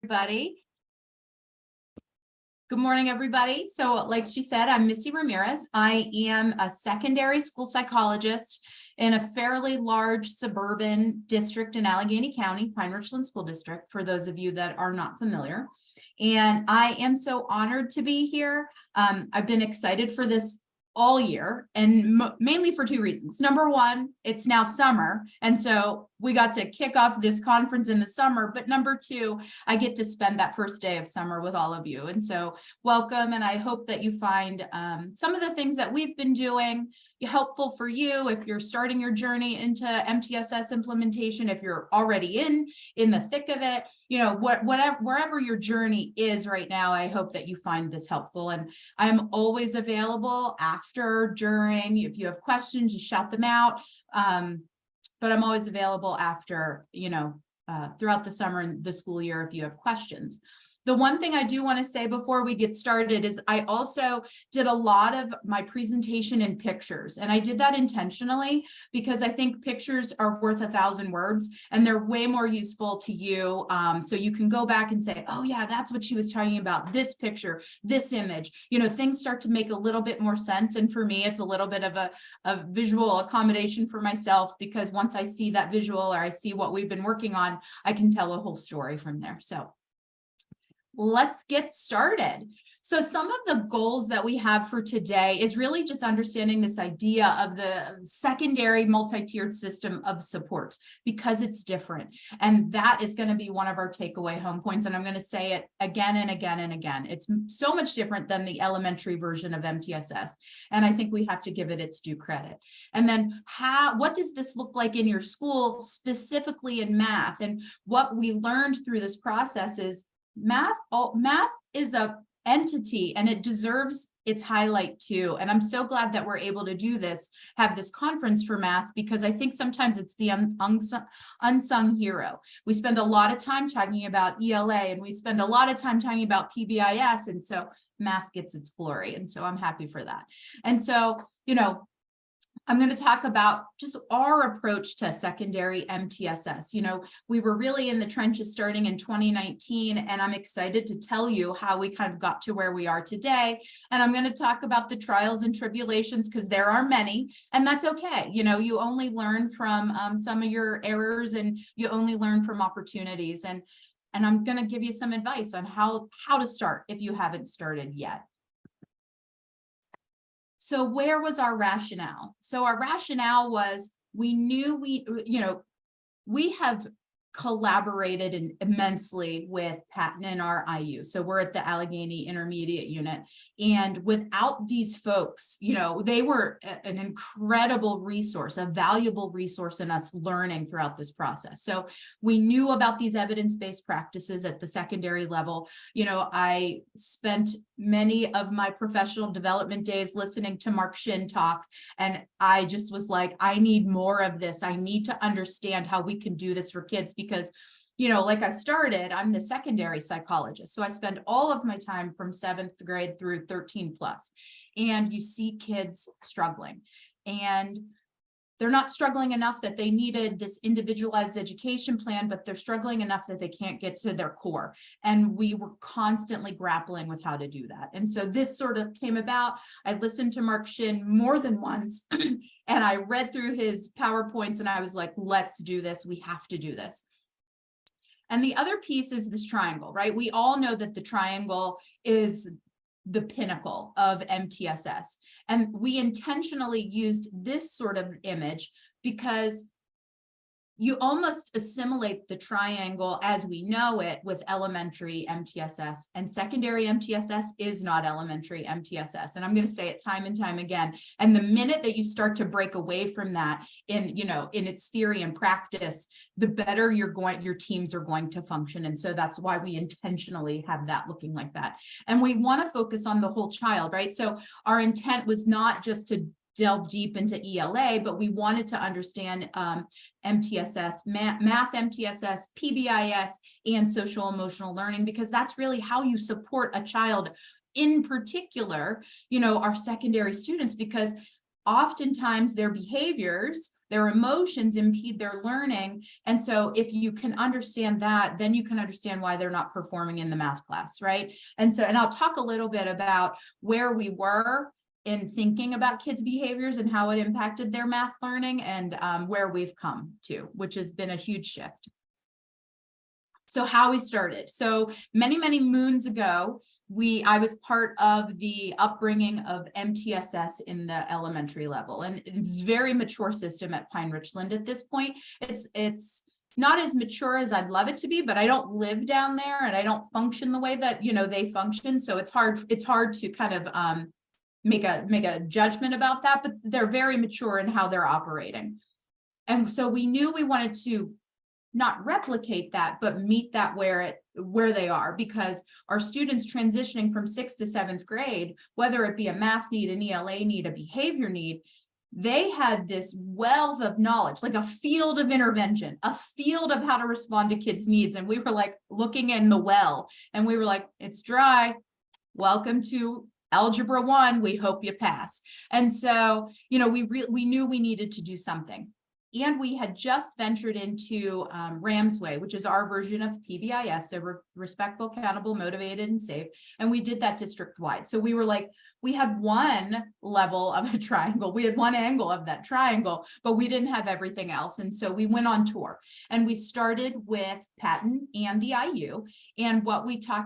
everybody. Good morning, everybody. So like she said, I'm Missy Ramirez. I am a secondary school psychologist in a fairly large suburban district in Allegheny County, Pine Richland School District, for those of you that are not familiar. And I am so honored to be here. I've been excited for this all year, and mainly for two reasons. Number one, it's now summer, and so we got to kick off this conference in the summer. But number two, I get to spend that first day of summer with all of you. And so welcome, and I hope that you find some of the things that we've been doing helpful for you if you're starting your journey into MTSS implementation, if you're already in the thick of it, whatever, wherever your journey is right now. I hope that you find this helpful, and I'm always available after, during. If you have questions, you shout them out. But I'm always available after, throughout the summer and the school year if you have questions. The one thing I do want to say before we get started is I also did a lot of my presentation in pictures, and I did that intentionally because I think pictures are worth 1,000 words, and they're way more useful to you. So you can go back and say, oh yeah, that's what she was talking about, this picture, this image, things start to make a little bit more sense. And for me, it's a little bit of a visual accommodation for myself, because once I see that visual or I see what we've been working on, I can tell a whole story from there. So let's get started. So some of the goals that we have for today is really just understanding this idea of the secondary multi-tiered system of supports, because it's different. And that is going to be one of our takeaway home points. And I'm going to say it again and again and again. It's so much different than the elementary version of MTSS. And I think we have to give it its due credit. And then what does this look like in your school, specifically in math? And what we learned through this process is math is a entity, and it deserves its highlight too. And I'm so glad that we're able to do this, have this conference for math, because I think sometimes it's the unsung hero. We spend a lot of time talking about ELA, and we spend a lot of time talking about PBIS, and so math gets its glory. And so I'm happy for that. And so, I'm going to talk about just our approach to secondary MTSS. We were really in the trenches starting in 2019, and I'm excited to tell you how we kind of got to where we are today. And I'm going to talk about the trials and tribulations, because there are many, and that's okay. You only learn from some of your errors, and you only learn from opportunities. And I'm going to give you some advice on how to start if you haven't started yet. So where was our rationale? So our rationale was, we knew we have collaborated immensely with Patton and our IU. So we're at the Allegheny Intermediate Unit. And without these folks, they were an incredible resource, a valuable resource in us learning throughout this process. So we knew about these evidence-based practices at the secondary level. I spent many of my professional development days listening to Mark Shin talk, and I just was like, I need more of this. I need to understand how we can do this for kids, because like I started, I'm the secondary psychologist. So I spend all of my time from 7th grade through 13 plus, and you see kids struggling, and they're not struggling enough that they needed this individualized education plan, but they're struggling enough that they can't get to their core. And we were constantly grappling with how to do that. And so this sort of came about. I listened to Mark Shin more than once, and I read through his PowerPoints, and I was like, let's do this. We have to do this. And the other piece is this triangle, right? We all know that the triangle is the pinnacle of MTSS. And we intentionally used this sort of image because you almost assimilate the triangle as we know it with elementary MTSS, and secondary MTSS is not elementary MTSS. And I'm going to say it time and time again. And the minute that you start to break away from that in its theory and practice, the better your teams are going to function. And so that's why we intentionally have that looking like that. And we want to focus on the whole child, right? So our intent was not just to delve deep into ELA, but we wanted to understand MTSS, math MTSS, PBIS, and social emotional learning, because that's really how you support a child, in particular, our secondary students, because oftentimes their behaviors, their emotions impede their learning. And so if you can understand that, then you can understand why they're not performing in the math class, right? And I'll talk a little bit about where we were in thinking about kids' behaviors and how it impacted their math learning, and where we've come to, which has been a huge shift. So how we started. So many moons ago, I was part of the upbringing of MTSS in the elementary level, and it's a very mature system at Pine Richland at this point. It's not as mature as I'd love it to be, but I don't live down there and I don't function the way that, they function. So it's hard to kind of make a judgment about that, but they're very mature in how they're operating. And so we knew we wanted to not replicate that, but meet that where they are, because our students transitioning from 6th to 7th grade, whether it be a math need, an ELA need, a behavior need, they had this wealth of knowledge, like a field of intervention, a field of how to respond to kids' needs. And we were like looking in the well, and we were like, it's dry. Welcome to Algebra 1. We hope you pass. And so, we knew we needed to do something. And we had just ventured into Ramsway, which is our version of PBIS, so respectful, accountable, motivated, and safe. And we did that district-wide. So we were like, we had one level of a triangle. We had one angle of that triangle, but we didn't have everything else. And so we went on tour, and we started with Patton and the IU. And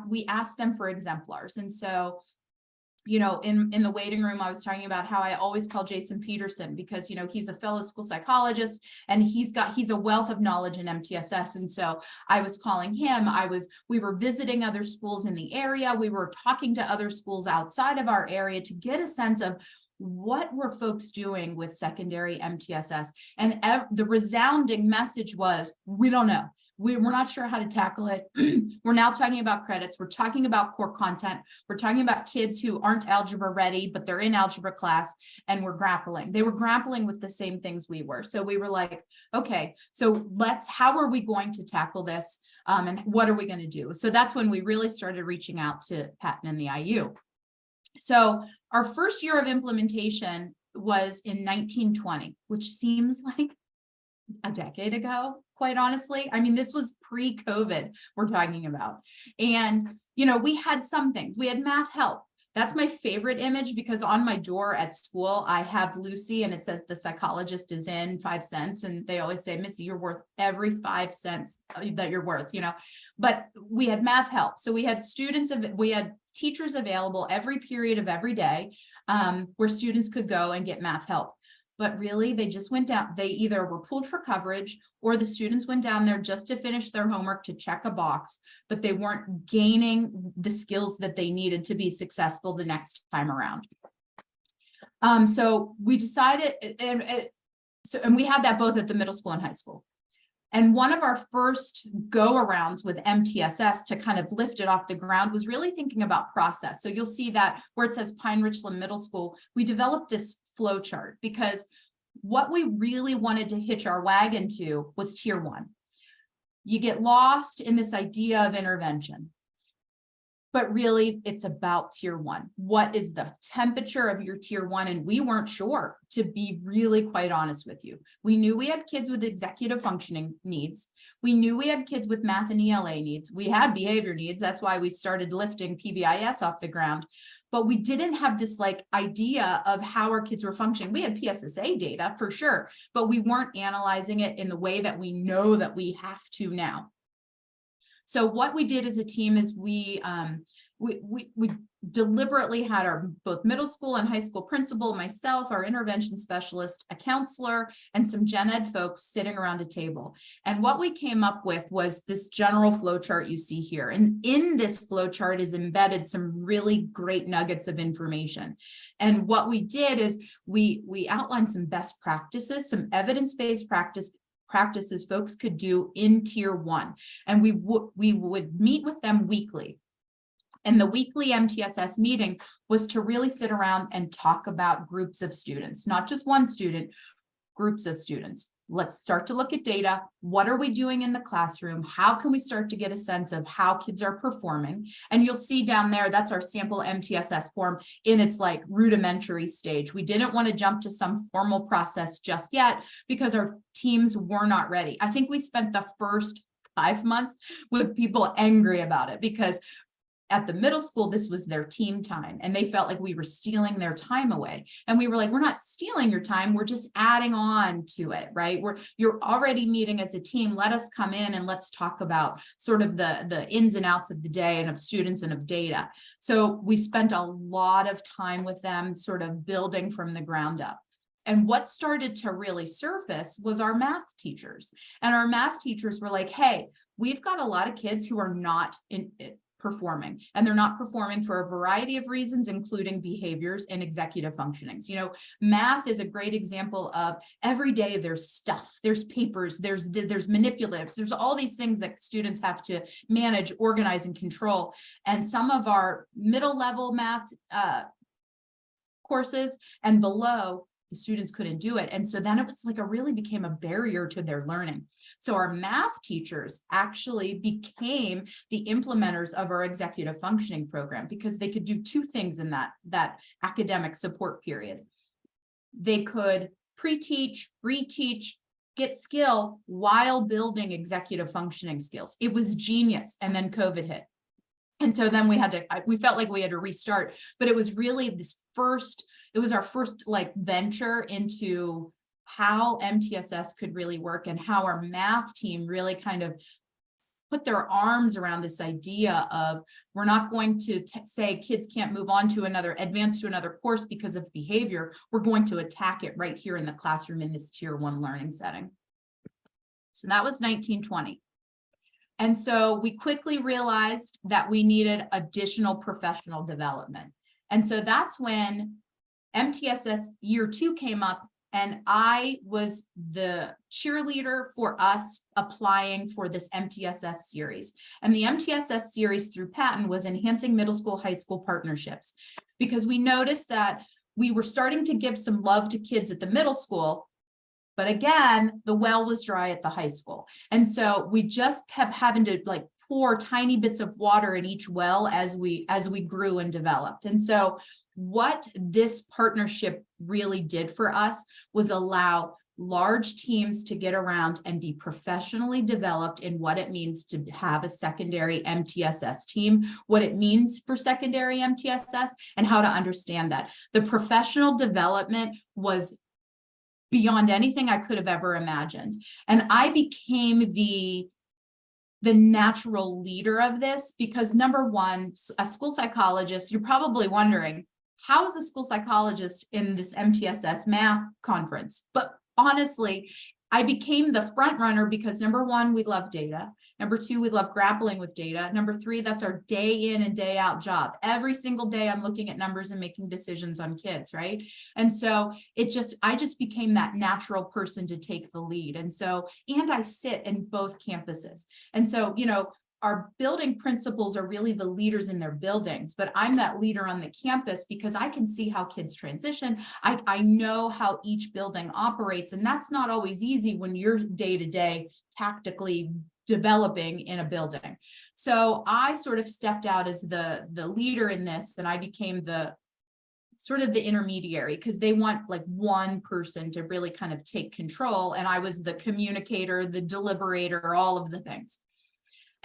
we asked them for exemplars. And so, in the waiting room, I was talking about how I always call Jason Peterson, because, he's a fellow school psychologist and he's a wealth of knowledge in MTSS. And so I was calling him. We were visiting other schools in the area. We were talking to other schools outside of our area to get a sense of what were folks doing with secondary MTSS. And the resounding message was, we don't know. We're not sure how to tackle it. We're now talking about credits. We're talking about core content. We're talking about kids who aren't algebra ready, but they're in algebra class, and we're grappling. They were grappling with the same things we were. So we were like, okay, so how are we going to tackle this? And what are we going to do? So that's when we really started reaching out to Patton and the IU. So our first year of implementation was in 1920, which seems like a decade ago, quite honestly. I mean, this was pre-COVID we're talking about. And, we had some things. We had math help. That's my favorite image, because on my door at school, I have Lucy, and it says the psychologist is in 5 cents. And they always say, Missy, you're worth every 5 cents that you're worth, but we had math help. So we had teachers available every period of every day, where students could go and get math help. But really, they just went down. They either were pulled for coverage, or the students went down there just to finish their homework, to check a box, but they weren't gaining the skills that they needed to be successful the next time around. So we decided, and we had that both at the middle school and high school. And one of our first go-arounds with MTSS to kind of lift it off the ground was really thinking about process. So you'll see that where it says Pine Richland Middle School, we developed this flow chart, because what we really wanted to hitch our wagon to was tier 1. You get lost in this idea of intervention, but really it's about tier 1. What is the temperature of your tier 1? And we weren't sure, to be really quite honest with you. We knew we had kids with executive functioning needs. We knew we had kids with math and ELA needs. We had behavior needs. That's why we started lifting PBIS off the ground. But we didn't have this idea of how our kids were functioning. We had PSSA data for sure, but we weren't analyzing it in the way that we know that we have to now. So what we did as a team is we deliberately had our both middle school and high school principal, myself, our intervention specialist, a counselor, and some gen ed folks sitting around a table. And what we came up with was this general flow chart you see here. And in this flow chart is embedded some really great nuggets of information. And what we did is we outlined some best practices, some evidence-based practices folks could do in tier 1. And we would meet with them weekly. And the weekly MTSS meeting was to really sit around and talk about groups of students, not just one student, groups of students. Let's start to look at data. What are we doing in the classroom? How can we start to get a sense of how kids are performing? And you'll see down there, that's our sample MTSS form in its like rudimentary stage. We didn't want to jump to some formal process just yet because our teams were not ready. I think we spent the first 5 months with people angry about it because at the middle school, this was their team time and they felt like we were stealing their time away. And we were like, we're not stealing your time. We're just adding on to it, right? You're already meeting as a team. Let us come in and let's talk about sort of the ins and outs of the day and of students and of data. So we spent a lot of time with them sort of building from the ground up. And what started to really surface was our math teachers. And our math teachers were like, hey, we've got a lot of kids who are not performing, and they're not performing for a variety of reasons, including behaviors and executive functionings. You know, math is a great example of every day there's stuff, there's papers, there's manipulatives, there's all these things that students have to manage, organize, and control. And some of our middle level math courses and below, the students couldn't do it. And so then it was like really became a barrier to their learning. So our math teachers actually became the implementers of our executive functioning program because they could do two things in that academic support period. They could pre-teach, reteach, get skill while building executive functioning skills. It was genius. And then COVID hit. And so then we felt like we had to restart, but it was really it was our first like venture into how MTSS could really work and how our math team really kind of put their arms around this idea of we're not going to say kids can't move on to advance to another course because of behavior. We're going to attack it right here in the classroom in this tier 1 learning setting. So that was 1920. And so we quickly realized that we needed additional professional development. And so that's when MTSS year 2 came up, and I was the cheerleader for us applying for this MTSS series. And the MTSS series through Patton was enhancing middle school, high school partnerships, because we noticed that we were starting to give some love to kids at the middle school, but again, the well was dry at the high school. And so we just kept having to like pour tiny bits of water in each well as we grew and developed. And so what this partnership really did for us was allow large teams to get around and be professionally developed in what it means to have a secondary MTSS team, what it means for secondary MTSS, and how to understand that. The professional development was beyond anything I could have ever imagined. And I became the natural leader of this because, number one, a school psychologist, you're probably wondering, how is a school psychologist in this MTSS math conference? But honestly, I became the front runner because, number one, we love data. Number two, we love grappling with data. Number three, that's our day in and day out job. Every single day I'm looking at numbers and making decisions on kids, right? And so I just became that natural person to take the lead. And I sit in both campuses. And so, you know, our building principals are really the leaders in their buildings, but I'm that leader on the campus because I can see how kids transition. I know how each building operates, and that's not always easy when you're day-to-day tactically developing in a building. So I sort of stepped out as the leader in this, and I became the sort of the intermediary because they want like one person to really kind of take control. And I was the communicator, the deliberator, all of the things.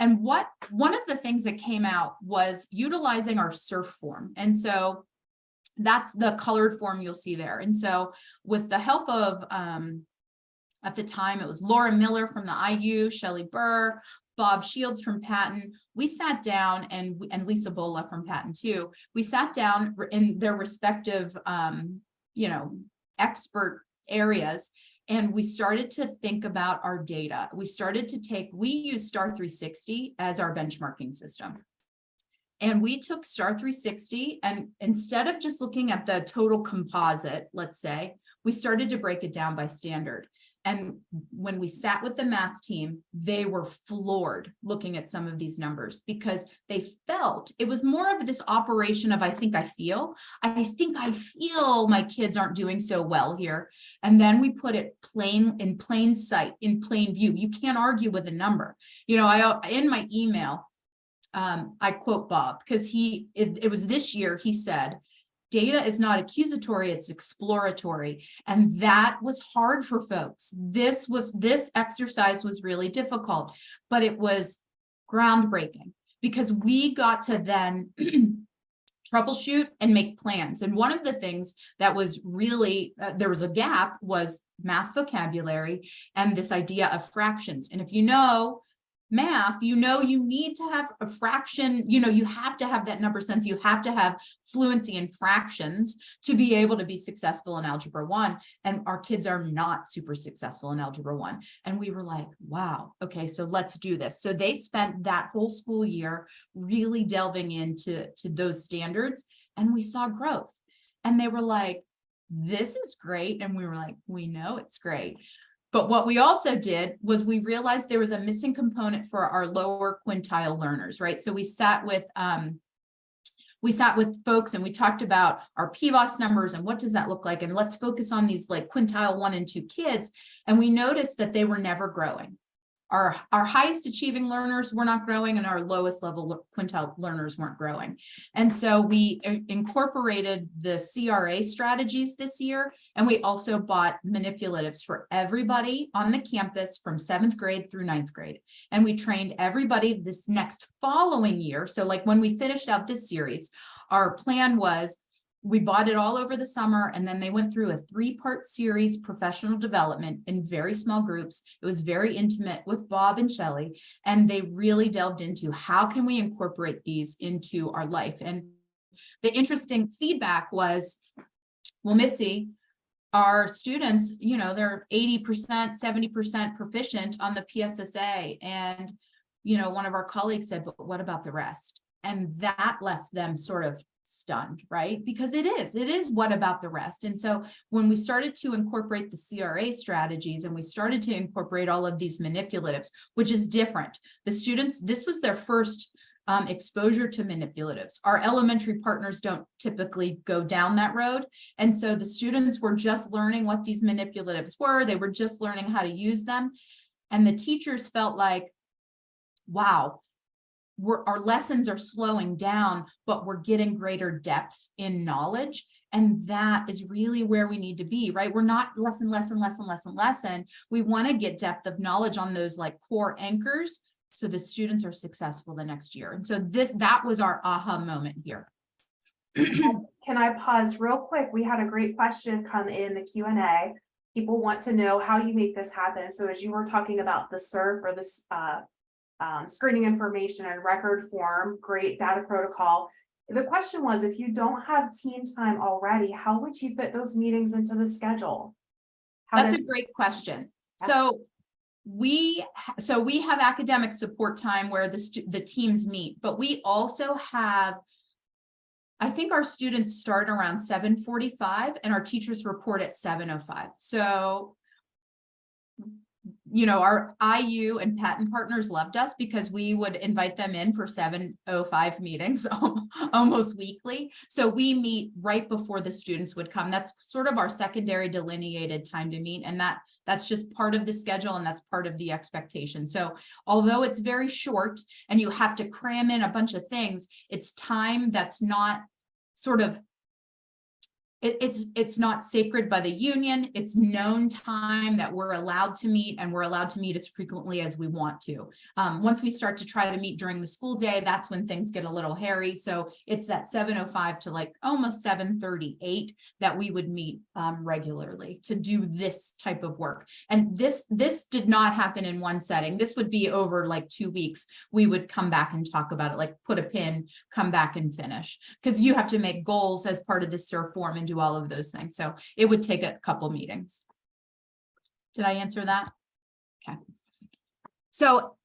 And one of the things that came out was utilizing our SURF form. And so that's the colored form you'll see there. And so with the help of, at the time, it was Laura Miller from the IU, Shelley Burr, Bob Shields from Patton. We sat down, and Lisa Bola from Patton too. We sat down in their respective, expert areas, and we started to think about our data. We use Star 360 as our benchmarking system. And we took Star 360, and instead of just looking at the total composite, let's say, we started to break it down by standard. And when we sat with the math team, they were floored looking at some of these numbers, because they felt it was more of this operation of, I think I feel my kids aren't doing so well here. And then we put it in plain sight, in plain view. You can't argue with a number. In my email, I quote Bob, because it was this year, he said, data is not accusatory, it's exploratory. And that was hard for folks. This exercise was really difficult, but it was groundbreaking, because we got to then troubleshoot and make plans. And one of the things that was really, there was a gap, was math vocabulary and this idea of fractions. And if you know math, you need to have a fraction, you have to have that number sense, you have to have fluency in fractions to be able to be successful in Algebra 1. And our kids are not super successful in Algebra 1. And we were like, wow, okay, so let's do this. So they spent that whole school year really delving into those standards, and we saw growth. And they were like, this is great. And we were like, we know it's great. But what we also did was we realized there was a missing component for our lower quintile learners, right? So we sat with folks and we talked about our PBOS numbers and what does that look like? And let's focus on these like quintile 1 and 2 kids. And we noticed that they were never growing. Our highest achieving learners were not growing, and our lowest level quintile learners weren't growing. And so we incorporated the CRA strategies this year, and we also bought manipulatives for everybody on the campus from 7th grade through 9th grade. And we trained everybody this next following year. So like when we finished out this series, our plan was, we bought it all over the summer, and then they went through a 3-part series, professional development, in very small groups. It was very intimate with Bob and Shelley, and they really delved into how can we incorporate these into our life. And the interesting feedback was, well, Missy, our students, they're 80%, 70% proficient on the PSSA. And, one of our colleagues said, but what about the rest? And that left them sort of stunned, right? Because it is what about the rest? And so when we started to incorporate the CRA strategies, and we started to incorporate all of these manipulatives, which is different, the students, this was their first exposure to manipulatives. Our elementary partners don't typically go down that road. And so the students were just learning what these manipulatives were. They were just learning how to use them. And the teachers felt like, wow, our lessons are slowing down, but we're getting greater depth in knowledge. And that is really where we need to be, right? We're not lesson. We want to get depth of knowledge on those like core anchors, so the students are successful the next year. And so that was our aha moment here. Can I pause real quick? We had a great question come in the Q&A. People want to know how you make this happen. So as you were talking about the SURF, or this screening information in record form, great data protocol. The question was, if you don't have team time already, how would you fit those meetings into the schedule? That's a great question. So we have academic support time where the teams meet, but we also have, I think our students start around 7:45 and our teachers report at 7:05. So our IU and patent partners loved us because we would invite them in for 7:05 meetings almost weekly. So we meet right before the students would come. That's sort of our secondary delineated time to meet. And that's just part of the schedule, and that's part of the expectation. So although it's very short and you have to cram in a bunch of things, it's time that's not sort of, it's not sacred by the union. It's known time that we're allowed to meet, and we're allowed to meet as frequently as we want to. Once we start to try to meet during the school day, that's when things get a little hairy. So it's that 7:05 to like almost 7:38 that we would meet regularly to do this type of work. And this did not happen in one setting. This would be over like 2 weeks. We would come back and talk about it, like put a pin, come back and finish, because you have to make goals as part of this SURF form and do all of those things. So it would take a couple meetings. Did I answer that? Okay. So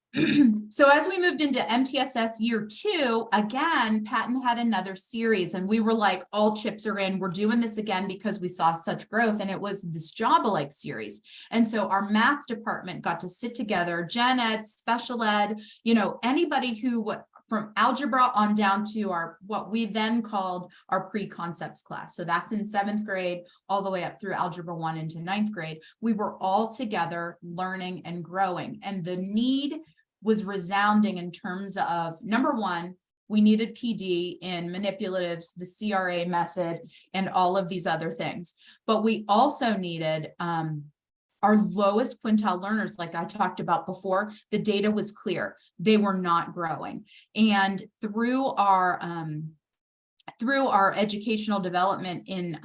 So as we moved into MTSS year 2, again, Patton had another series and we were like, all chips are in, we're doing this again because we saw such growth, and it was this job-alike series. And so our math department got to sit together, gen ed, special ed, anybody who from algebra on down to our, what we then called our pre-concepts class. So that's in 7th grade, all the way up through algebra 1 into 9th grade. We were all together learning and growing, and the need was resounding in terms of, number one, we needed PD in manipulatives, the CRA method, and all of these other things. But we also needed our lowest quintile learners, like I talked about before. The data was clear. They were not growing. And through our educational development in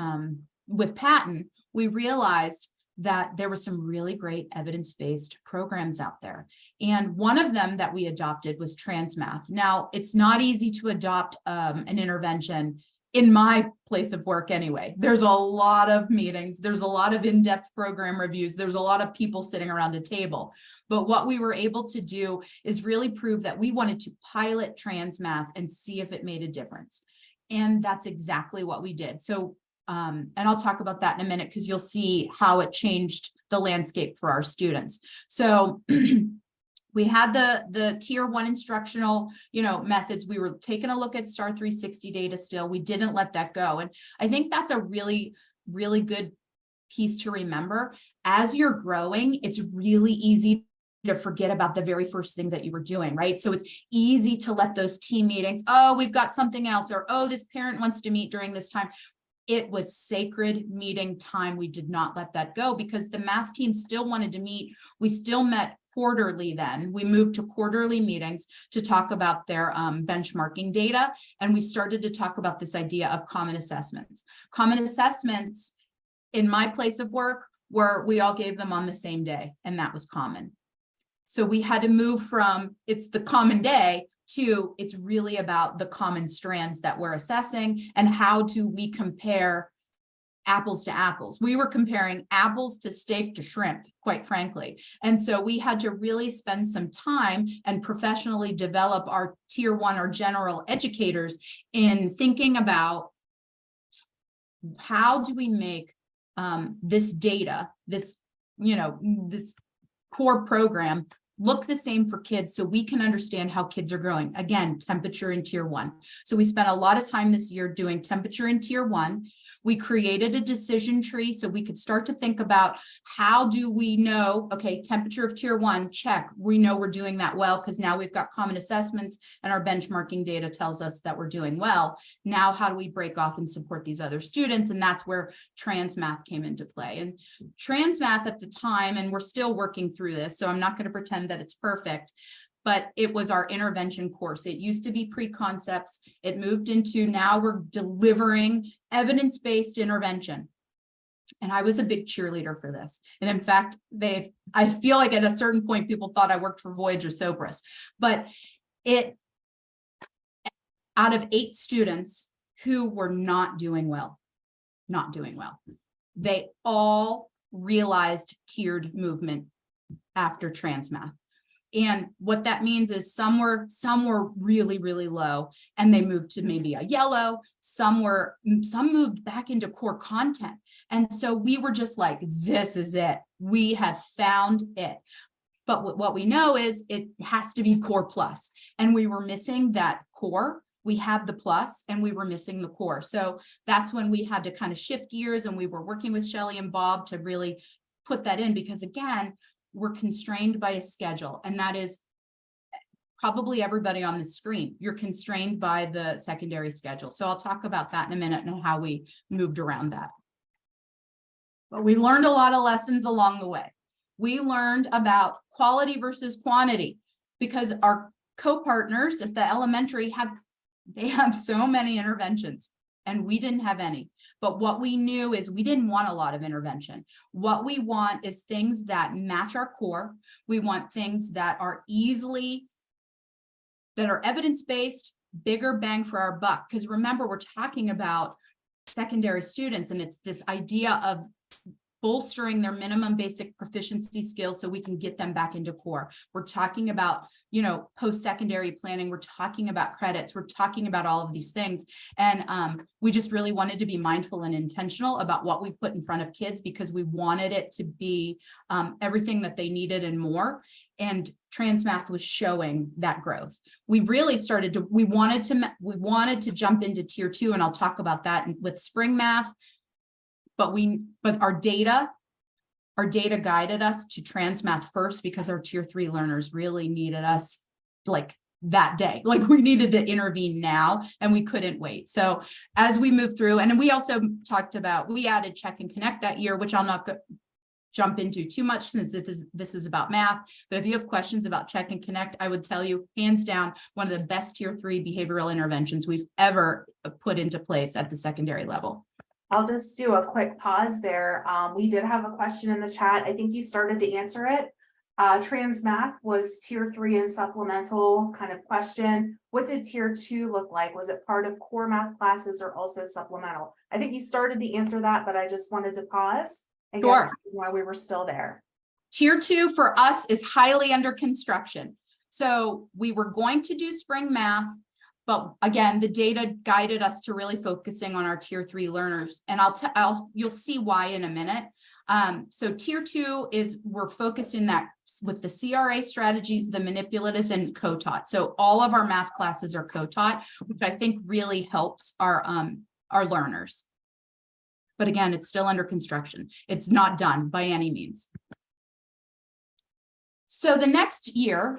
with Patton, we realized that there were some really great evidence-based programs out there. And one of them that we adopted was TransMath. Now, it's not easy to adopt an intervention in my place of work anyway. There's a lot of meetings, there's a lot of in-depth program reviews, there's a lot of people sitting around a table. But what we were able to do is really prove that we wanted to pilot TransMath and see if it made a difference. And that's exactly what we did. So and I'll talk about that in a minute because you'll see how it changed the landscape for our students. So we had the tier 1 instructional, methods. We were taking a look at STAR 360 data still. We didn't let that go. And I think that's a really, really good piece to remember. As you're growing, it's really easy to forget about the very first things that you were doing, right? So it's easy to let those team meetings, oh, we've got something else, or oh, this parent wants to meet during this time. It was sacred meeting time. We did not let that go because the math team still wanted to meet. We still met quarterly then. We moved to quarterly meetings to talk about their benchmarking data. And we started to talk about this idea of common assessments. Common assessments in my place of work were we all gave them on the same day, and that was common. So we had to move from it's the common day to it's really about the common strands that we're assessing and how do we compare apples to apples. We were comparing apples to steak to shrimp, quite frankly. And so we had to really spend some time and professionally develop our tier 1 or general educators in thinking about how do we make this data, this core program look the same for kids so we can understand how kids are growing. Again, temperature in tier 1. So we spent a lot of time this year doing temperature in tier 1. We created a decision tree so we could start to think about how do we know, okay, temperature of tier 1, check. We know we're doing that well because now we've got common assessments and our benchmarking data tells us that we're doing well. Now, how do we break off and support these other students? And that's where TransMath came into play. And TransMath at the time, and we're still working through this, so I'm not going to pretend that it's perfect, but it was our intervention course. It used to be pre-concepts. It moved into now we're delivering evidence-based intervention. And I was a big cheerleader for this. And in fact, I feel like at a certain point, people thought I worked for Voyager Sopris, but out of 8 students who were not doing well, they all realized tiered movement after TransMath. And what that means is some were really, really low and they moved to maybe a yellow, some moved back into core content. And so we were just like, this is it. We have found it. But what we know is it has to be core plus. And we were missing that core. We had the plus and we were missing the core. So that's when we had to kind of shift gears and we were working with Shelley and Bob to really put that in because again, we're constrained by a schedule, and that is probably everybody on the screen. You're constrained by the secondary schedule. So I'll talk about that in a minute and how we moved around that. But we learned a lot of lessons along the way. We learned about quality versus quantity because our co-partners at the elementary have so many interventions and we didn't have any. But what we knew is we didn't want a lot of intervention. What we want is things that match our core. We want things that are evidence-based, bigger bang for our buck. Because remember, we're talking about secondary students and it's this idea of bolstering their minimum basic proficiency skills so we can get them back into core. We're talking about, post-secondary planning. We're talking about credits. We're talking about all of these things. And we just really wanted to be mindful and intentional about what we put in front of kids, because we wanted it to be everything that they needed and more. And TransMath was showing that growth. We really we wanted to jump into tier 2, and I'll talk about that with spring math. But our data guided us to TransMath first, because our tier 3 learners really needed us like that day. Like, we needed to intervene now, and we couldn't wait. So as we move through, and we also talked about, we added Check and Connect that year, which I'll not jump into too much since this is about math. But if you have questions about Check and Connect, I would tell you, hands down, one of the best tier 3 behavioral interventions we've ever put into place at the secondary level. I'll just do a quick pause there. We did have a question in the chat. I think you started to answer it. TransMath was tier 3 and supplemental kind of question. What did tier 2 look like? Was it part of core math classes or also supplemental? I think you started to answer that, but I just wanted to pause and get why we were still there. Tier 2 for us is highly under construction. So we were going to do spring math, but again, the data guided us to really focusing on our tier 3 learners. And you'll see why in a minute. So tier 2 is, we're focused in that with the CRA strategies, the manipulatives, and co-taught. So all of our math classes are co-taught, which I think really helps our learners. But again, it's still under construction. It's not done by any means. So the next year,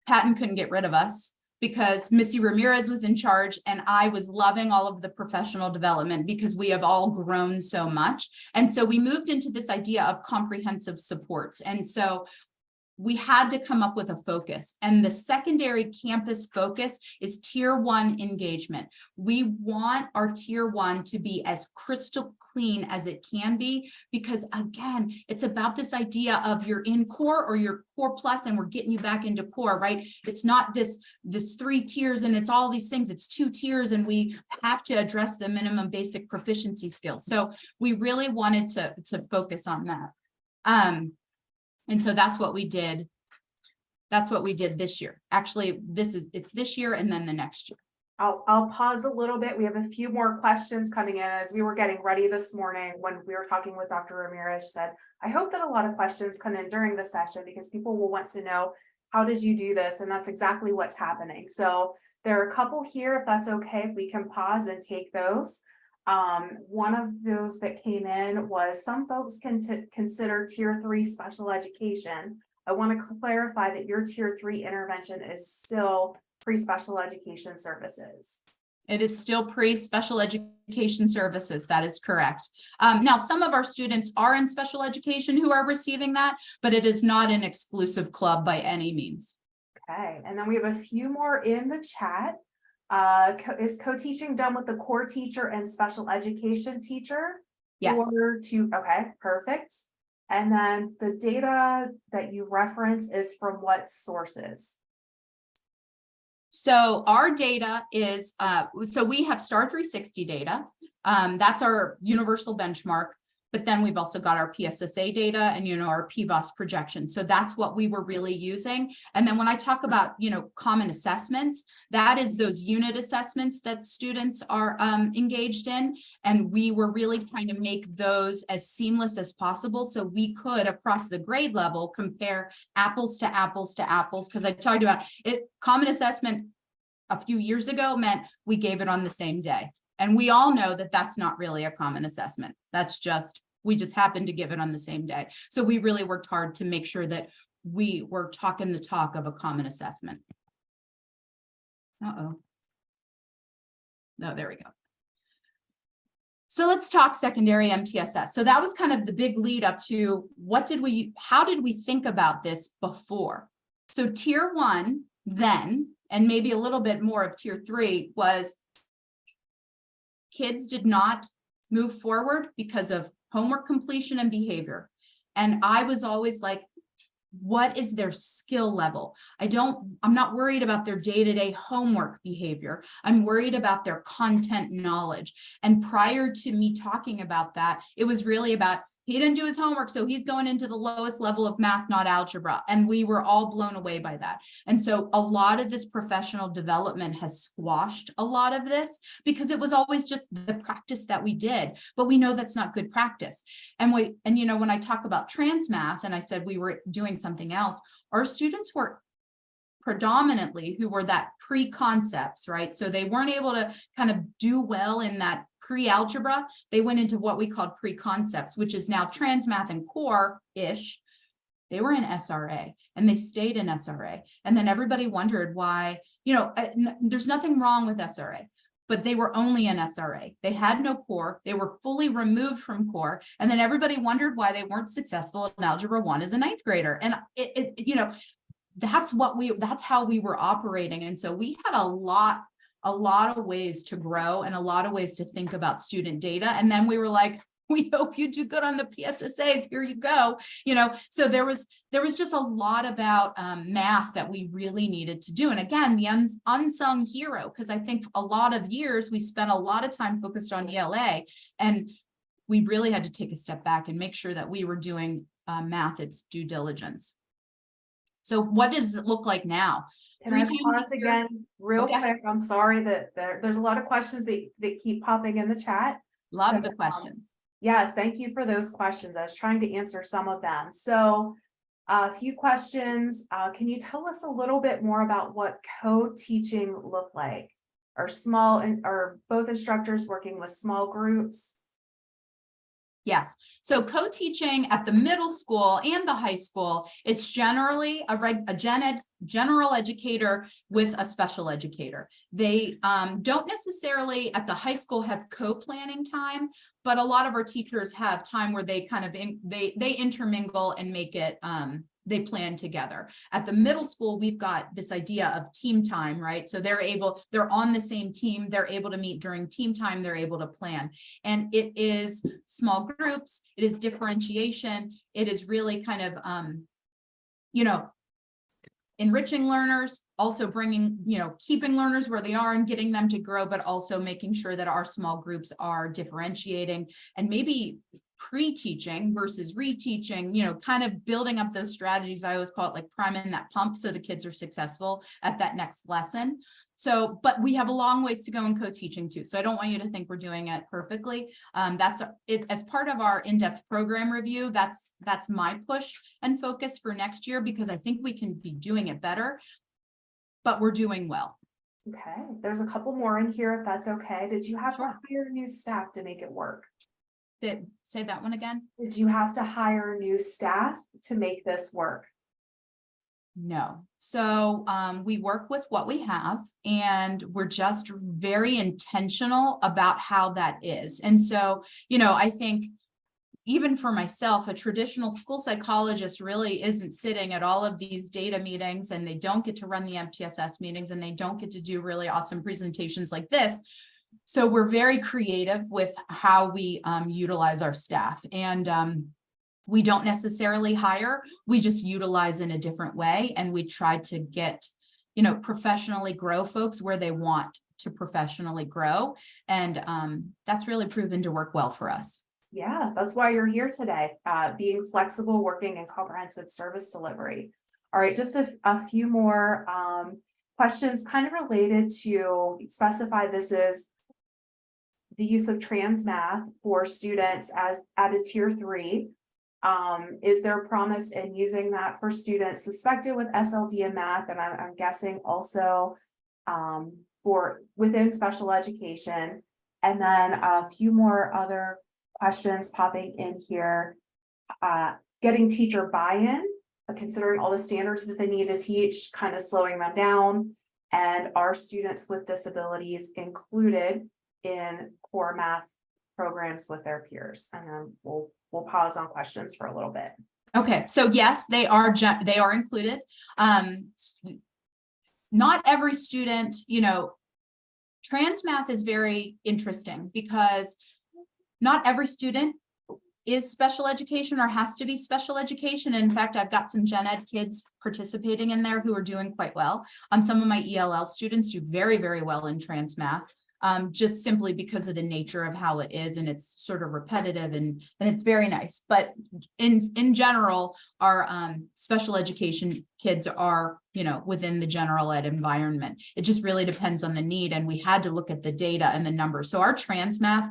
Patton couldn't get rid of us, because Missy Ramirez was in charge, and I was loving all of the professional development because we have all grown so much. And so we moved into this idea of comprehensive supports. And so we had to come up with a focus, and the secondary campus focus is tier 1 engagement. We want our tier 1 to be as crystal clean as it can be, because again, it's about this idea of you're in core or you're core plus, and we're getting you back into core, right? It's not this 3 tiers and it's all these things. It's 2 tiers, and we have to address the minimum basic proficiency skills. So we really wanted to focus on that. And so that's what we did. That's what we did this year. Actually, it's this year and then the next year. I'll pause a little bit. We have a few more questions coming in as we were getting ready this morning when we were talking with Dr. Ramirez. Said, I hope that a lot of questions come in during the session, because people will want to know, how did you do this? And that's exactly what's happening. So there are a couple here, if that's okay, if we can pause and take those. One of those that came in was, some folks can consider tier 3 special education. I want to clarify that your tier 3 intervention is still pre-special education services. It is still pre-special education services. That is correct. Now, some of our students are in special education who are receiving that, but it is not an exclusive club by any means. Okay, and then we have a few more in the chat. Is co-teaching done with the core teacher and special education teacher? Yes. Okay, perfect. And then the data that you reference is from what sources? So our data is, so we have STAR 360 data. That's our universal benchmark. But then we've also got our PSSA data and, our PVOS projection. So that's what we were really using. And then when I talk about, common assessments, that is those unit assessments that students are engaged in. And we were really trying to make those as seamless as possible, so we could, across the grade level, compare apples to apples to apples. Because I talked about it, common assessment a few years ago meant we gave it on the same day. And we all know that that's not really a common assessment. That's just, we just happened to give it on the same day. So we really worked hard to make sure that we were talking the talk of a common assessment. No, there we go. So let's talk secondary MTSS. So that was kind of the big lead up to how did we think about this before? So tier 1 then, and maybe a little bit more of tier 3, was kids did not move forward because of homework completion and behavior. And I was always like, what is their skill level? I'm not worried about their day-to-day homework behavior. I'm worried about their content knowledge. And prior to me talking about that, it was really about, he didn't do his homework, so he's going into the lowest level of math, not algebra. And we were all blown away by that. And so a lot of this professional development has squashed a lot of this because it was always just the practice that we did, but we know that's not good practice. And you know, when I talk about trans math and I said we were doing something else, our students were predominantly who were that pre-concepts, right? So they weren't able to kind of do well in that pre-algebra. They went into what we called pre-concepts, which is now trans math and core-ish. They were in SRA and they stayed in SRA. And then everybody wondered why, you know, there's nothing wrong with SRA, but they were only in SRA. They had no core. They were fully removed from core. And then everybody wondered why they weren't successful in Algebra 1 as a 9th grader. And you know, that's how we were operating. And so we had a lot of ways to grow and a lot of ways to think about student data. And then we were like, we hope you do good on the PSSAs. Here you go. You know, so there was just a lot about math that we really needed to do. And again, the unsung hero, because I think a lot of years we spent a lot of time focused on ELA, and we really had to take a step back and make sure that we were doing math its due diligence. So what does it look like now? Can I pause again real quick? I'm sorry that there's a lot of questions that keep popping in the chat. Love the questions. Yes, thank you for those questions. I was trying to answer some of them. So a few questions. Can you tell us a little bit more about what co-teaching looked like? Are both instructors working with small groups? Yes. So co-teaching at the middle school and the high school, it's generally a general educator with a special educator. They don't necessarily at the high school have co-planning time, but a lot of our teachers have time where they kind of they intermingle and make it they plan together. At the middle school, we've got this idea of team time, right? So they're on the same team, they're able to meet during team time, they're able to plan. And it is small groups, it is differentiation, it is really kind of, you know, enriching learners, also bringing, you know, keeping learners where they are and getting them to grow, but also making sure that our small groups are differentiating and maybe pre-teaching versus reteaching, you know, kind of building up those strategies. I always call it like priming that pump so the kids are successful at that next lesson. So, but we have a long ways to go in co-teaching too. So I don't want you to think we're doing it perfectly. That's it as part of our in-depth program review. That's my push and focus for next year, because I think we can be doing it better, but we're doing well. Okay, there's a couple more in here if that's okay. Did you have to hire new staff to make it work? Say that one again. Did you have to hire new staff to make this work? No. So we work with what we have, and we're just very intentional about how that is. And so, you know, I think even for myself, a traditional school psychologist really isn't sitting at all of these data meetings, and they don't get to run the MTSS meetings, and they don't get to do really awesome presentations like this. So we're very creative with how we utilize our staff, and we don't necessarily hire, we just utilize in a different way. And we try to get, you know, professionally grow folks where they want to professionally grow. And that's really proven to work well for us. Yeah, that's why you're here today, being flexible, working in comprehensive service delivery. All right, just a few more questions kind of related to specify this is the use of trans math for students as at a tier 3. Is there a promise in using that for students suspected with SLD and math? And I'm guessing also for within special education. And then a few more other questions popping in here. Getting teacher buy-in, considering all the standards that they need to teach, kind of slowing them down. And are students with disabilities included in core math programs with their peers? And then we'll pause on questions for a little bit. Okay, so yes, they are included. Not every student, you know, trans math is very interesting because not every student is special education or has to be special education. In fact, I've got some gen ed kids participating in there who are doing quite well. Some of my ELL students do very, very well in trans math, just simply because of the nature of how it is, and it's sort of repetitive and it's very nice. But in general, our special education kids are, you know, within the general ed environment. It just really depends on the need, and we had to look at the data and the numbers. So our trans math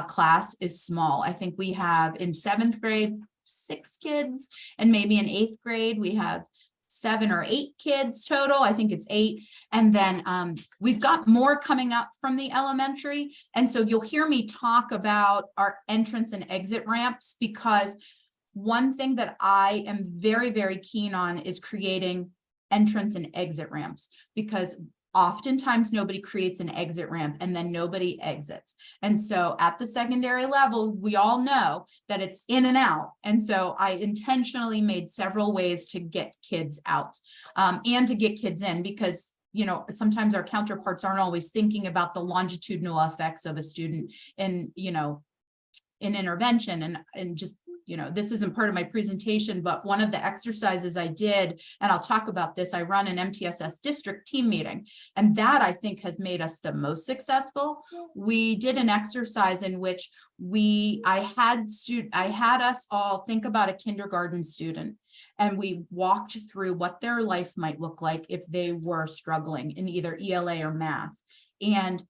class is small. I think we have in 7th grade 6 kids, and maybe in 8th grade we have 7 or 8 kids total. I think it's 8. And then we've got more coming up from the elementary. And so you'll hear me talk about our entrance and exit ramps, because one thing that I am very, very keen on is creating entrance and exit ramps, because oftentimes nobody creates an exit ramp and then nobody exits. And so at the secondary level, we all know that it's in and out. And so I intentionally made several ways to get kids out and to get kids in, because, you know, sometimes our counterparts aren't always thinking about the longitudinal effects of a student in, you know, in intervention. And just, you know, this isn't part of my presentation, but one of the exercises I did, and I'll talk about this, I run an MTSS district team meeting, and that I think has made us the most successful. We did an exercise in which I had us all think about a kindergarten student, and we walked through what their life might look like if they were struggling in either ELA or math. And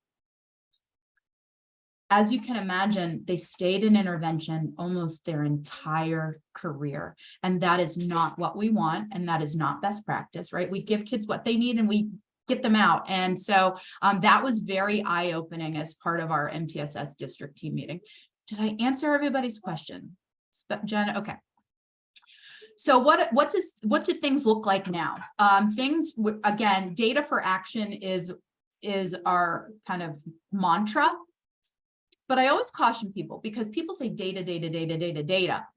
as you can imagine, they stayed in intervention almost their entire career. And that is not what we want. And that is not best practice, right? We give kids what they need and we get them out. And so that was very eye-opening as part of our MTSS district team meeting. Did I answer everybody's question? Jen, okay. So what do things look like now? Things, again, data for action is our kind of mantra. But I always caution people, because people say data,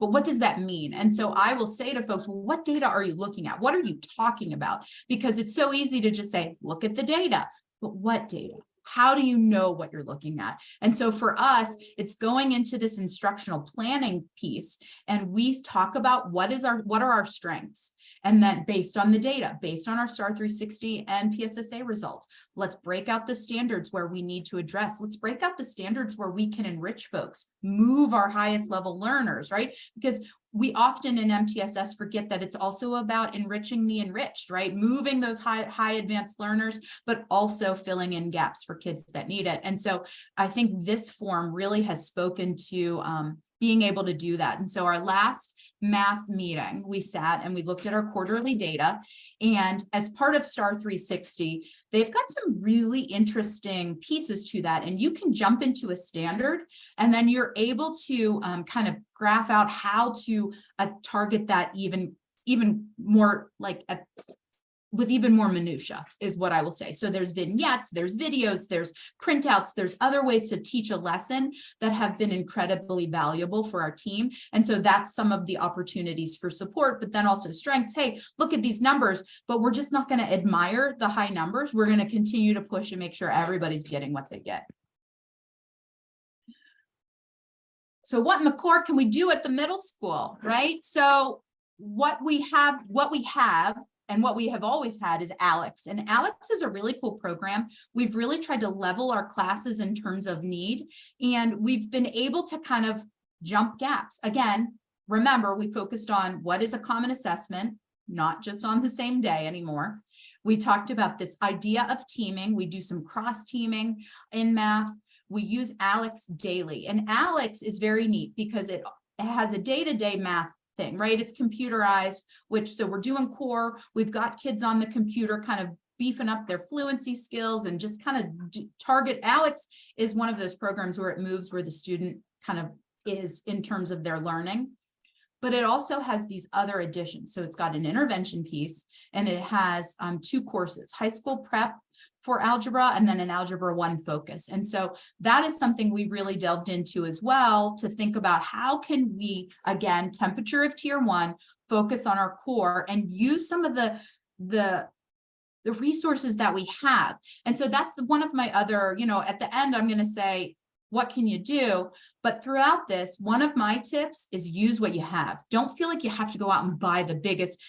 but what does that mean? And so I will say to folks, well, what data are you looking at? What are you talking about? Because it's so easy to just say, look at the data, but what data? How do you know what you're looking at? And so for us, it's going into this instructional planning piece, and we talk about what are our strengths. And then based on the data, based on our STAR 360 and PSSA results, let's break out the standards where we need to address. Let's break out the standards where we can enrich folks, move our highest level learners, right? Because we often in MTSS forget that it's also about enriching the enriched, right? Moving those high advanced learners, but also filling in gaps for kids that need it. And so I think this form really has spoken to being able to do that. And so our last math meeting, we sat and we looked at our quarterly data, and as part of STAR 360, they've got some really interesting pieces to that. And you can jump into a standard, and then you're able to kind of graph out how to target that even more, like with even more minutia is what I will say. So there's vignettes, there's videos, there's printouts, there's other ways to teach a lesson that have been incredibly valuable for our team. And so that's some of the opportunities for support, but then also strengths. Hey, look at these numbers, but we're just not going to admire the high numbers. We're going to continue to push and make sure everybody's getting what they get. So what in the core can we do at the middle school, right? So what we have and what we have always had is ALEX. And ALEX is a really cool program. We've really tried to level our classes in terms of need, and we've been able to kind of jump gaps. Again, remember, we focused on what is a common assessment, not just on the same day anymore. We talked about this idea of teaming. We do some cross teaming in math. We use ALEX daily, and ALEX is very neat because it has a day-to-day math thing, right? It's computerized, so we're doing core. We've got kids on the computer kind of beefing up their fluency skills and just kind of target. ALEX is one of those programs where it moves where the student kind of is in terms of their learning, but it also has these other additions. So it's got an intervention piece, and it has 2 courses, high school prep for algebra, and then an algebra 1 focus. And so that is something we really delved into as well, to think about how can we, again, temperature of tier 1, focus on our core and use some of the resources that we have. And so that's one of my other, at the end, I'm going to say, what can you do? But throughout this, one of my tips is use what you have. Don't feel like you have to go out and buy the biggest,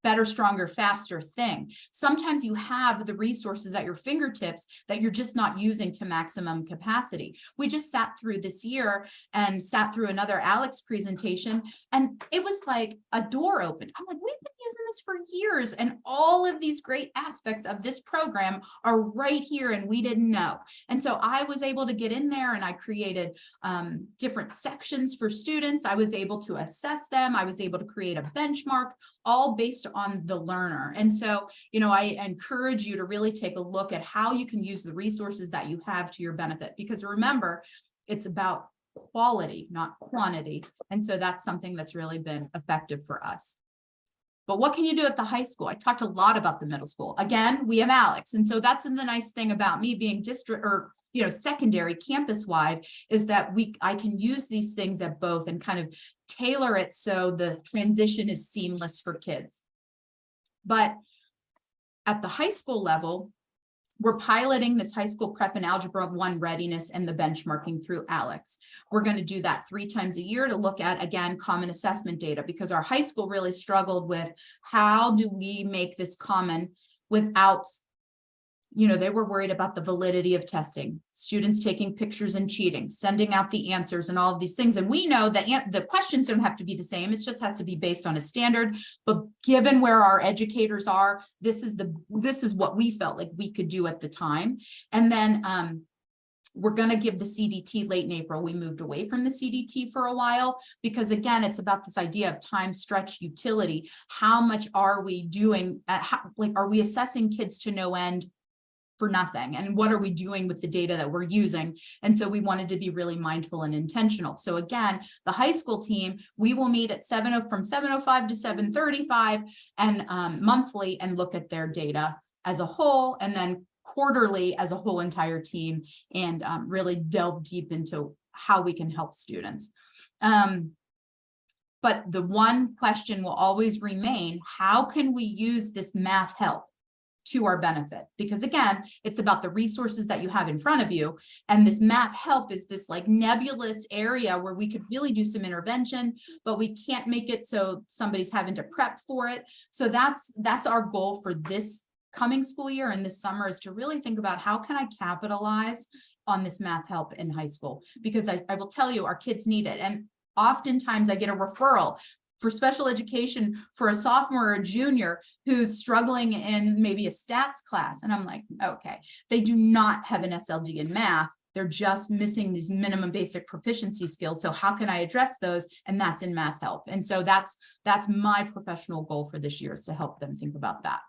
better, stronger, faster thing. Sometimes you have the resources at your fingertips that you're just not using to maximum capacity. We just sat through this year and sat through another Alex presentation, and it was like a door opened. I'm like, we've been using this for years, and all of these great aspects of this program are right here, and we didn't know. And so I was able to get in there, and I created different sections for students. I was able to assess them. I was able to create a benchmark, all based on the learner. And so, I encourage you to really take a look at how you can use the resources that you have to your benefit, because remember, it's about quality, not quantity. And so that's something that's really been effective for us. But what can you do at the high school? I talked a lot about the middle school. Again, we have Alex. And so that's the nice thing about me being district or secondary campus wide, is that I can use these things at both and kind of tailor it so the transition is seamless for kids. But at the high school level, we're piloting this high school prep and algebra 1 readiness and the benchmarking through Alex. We're going to do that 3 times a year to look at, again, common assessment data, because our high school really struggled with how do we make this common without, they were worried about the validity of testing, students taking pictures and cheating, sending out the answers and all of these things. And we know that the questions don't have to be the same. It just has to be based on a standard. But given where our educators are, this is what we felt like we could do at the time. And then we're going to give the CDT late in April. We moved away from the CDT for a while because, again, it's about this idea of time, stretch, utility. How much are we doing? Are we assessing kids to no end for nothing? And what are we doing with the data that we're using? And so we wanted to be really mindful and intentional. So again, the high school team, we will meet at from 7:05 to 7:35 and monthly and look at their data as a whole, and then quarterly as a whole entire team, and really delve deep into how we can help students. But the one question will always remain, how can we use this math help to our benefit? Because again, it's about the resources that you have in front of you. And this math help is this like nebulous area where we could really do some intervention, but we can't make it so somebody's having to prep for it. So that's our goal for this coming school year and this summer, is to really think about how can I capitalize on this math help in high school? Because I will tell you, our kids need it. And oftentimes I get a referral for special education for a sophomore or a junior who's struggling in maybe a stats class. And I'm like, okay, they do not have an SLD in math. They're just missing these minimum basic proficiency skills. So how can I address those? And that's in math help. And so that's my professional goal for this year, is to help them think about that.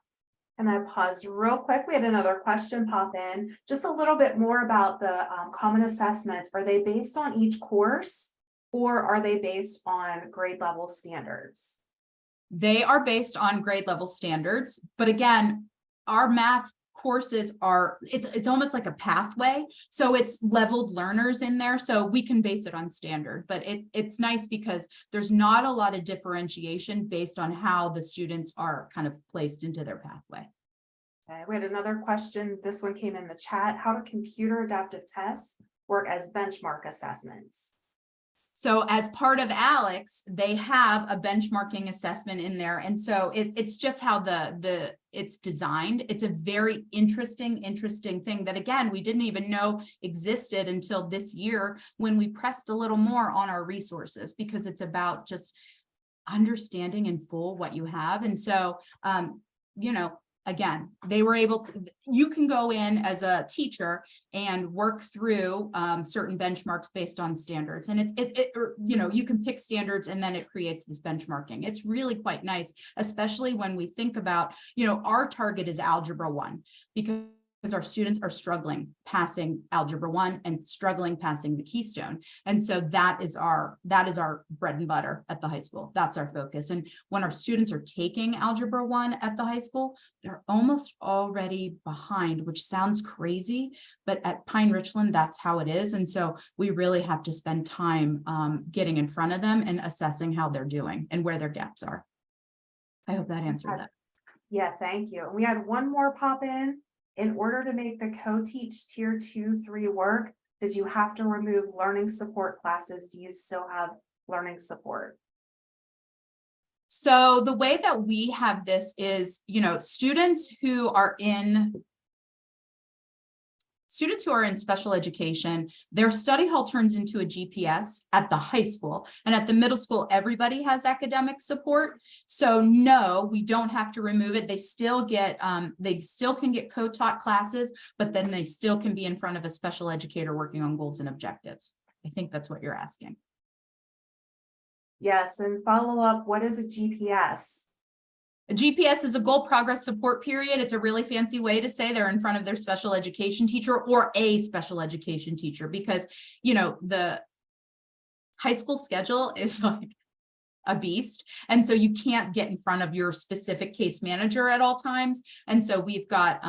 And I paused real quick. We had another question pop in. Just a little bit more about the common assessments. Are they based on each course, or are they based on grade level standards? They are based on grade level standards. But again, our math courses it's almost like a pathway. So it's leveled learners in there. So we can base it on standard, but it's nice because there's not a lot of differentiation based on how the students are kind of placed into their pathway. Okay, we had another question. This one came in the chat. How do computer adaptive tests work as benchmark assessments? So as part of Alex, they have a benchmarking assessment in there. And so it's just how it's designed. It's a very interesting thing that, again, we didn't even know existed until this year when we pressed a little more on our resources, because it's about just understanding in full what you have. And so, again, they were able to, you can go in as a teacher and work through certain benchmarks based on standards. And you can pick standards and then it creates this benchmarking. It's really quite nice, especially when we think about, our target is Algebra 1, because our students are struggling passing Algebra 1 and struggling passing the Keystone. And so that is our bread and butter at the high school. That's our focus. And when our students are taking Algebra 1 at the high school, they're almost already behind, which sounds crazy, but at Pine Richland, that's how it is. And so we really have to spend time getting in front of them and assessing how they're doing and where their gaps are. I hope that answered that. Yeah, thank you. And we had one more pop in. In order to make the co-teach tier 2-3 work, Did you have to remove learning support classes? Do you still have learning support? So the way that we have this is, students who are in special education, their study hall turns into a GPS at the high school, and at the middle school, everybody has academic support. So no, we don't have to remove it. They still can get co-taught classes, but then they still can be in front of a special educator working on goals and objectives. I think that's what you're asking. Yes, and follow up, what is a GPS? A GPS is a goal progress support period. It's a really fancy way to say they're in front of their special education teacher or a special education teacher, because, the high school schedule is like a beast. And so you can't get in front of your specific case manager at all times. And so we've got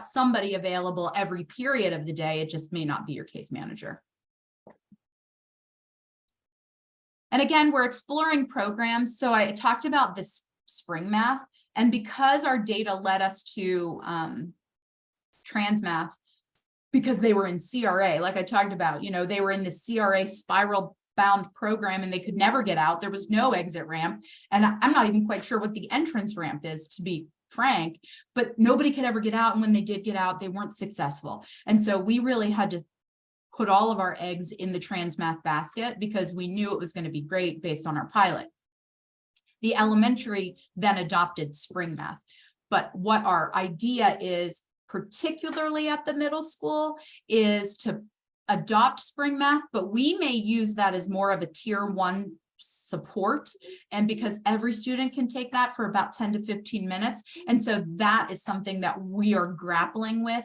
somebody available every period of the day. It just may not be your case manager. And again, we're exploring programs. So I talked about this spring math, and because our data led us to trans math, because they were in CRA, like I talked about, they were in the CRA spiral bound program and they could never get out. There was no exit ramp. And I'm not even quite sure what the entrance ramp is, to be frank, but nobody could ever get out. And when they did get out, they weren't successful. And so we really had to put all of our eggs in the trans math basket because we knew it was going to be great based on our pilot. The elementary then adopted spring math. But what our idea is, particularly at the middle school, is to adopt spring math, but we may use that as more of a tier 1 support. And because every student can take that for about 10 to 15 minutes. And so that is something that we are grappling with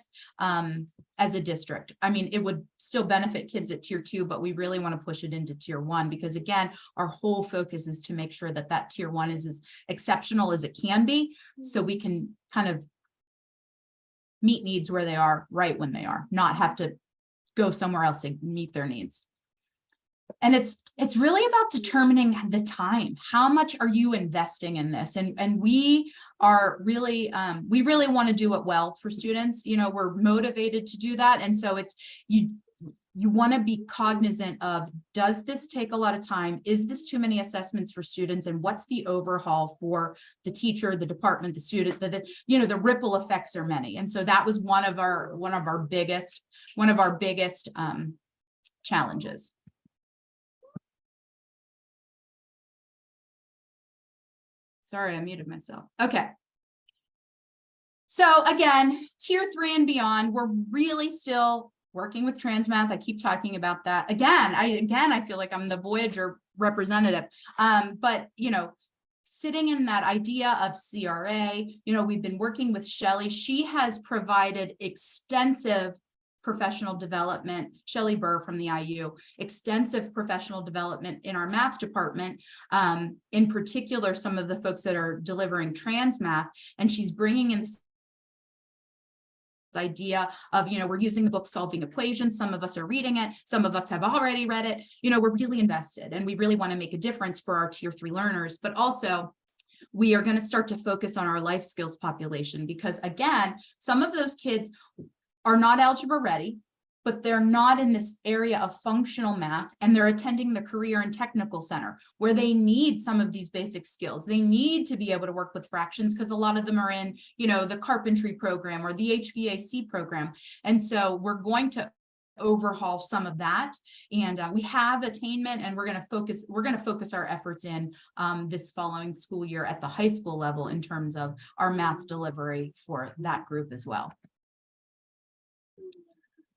as a district. I mean, it would still benefit kids at tier 2, but we really want to push it into tier 1 because, again, our whole focus is to make sure that that tier 1 is as exceptional as it can be, so we can kind of meet needs where they are right when they are, not have to go somewhere else to meet their needs. And it's really about determining the time. How much are you investing in this? And we are really, we really want to do it well for students. We're motivated to do that. And so it's, you want to be cognizant of, does this take a lot of time? Is this too many assessments for students? And what's the overhaul for the teacher, the department, the student, the ripple effects are many. And so that was one of our biggest challenges. Sorry, I muted myself. Okay. So again, tier 3 and beyond, we're really still working with trans math. I keep talking about that. Again, I feel like I'm the Voyager representative. But sitting in that idea of CRA, we've been working with Shelley. She has provided extensive professional development, Shelley Burr from the IU, extensive professional development in our math department, in particular, some of the folks that are delivering trans math, and she's bringing in this idea of, we're using the book Solving Equations. Some of us are reading it. Some of us have already read it. We're really invested and we really want to make a difference for our tier 3 learners, but also we are going to start to focus on our life skills population because, again, some of those kids are not algebra ready, but they're not in this area of functional math, and they're attending the career and technical center where they need some of these basic skills. They need to be able to work with fractions because a lot of them are in, the carpentry program or the HVAC program. And so we're going to overhaul some of that, and we have attainment, and we're going to focus our efforts in this following school year at the high school level in terms of our math delivery for that group as well.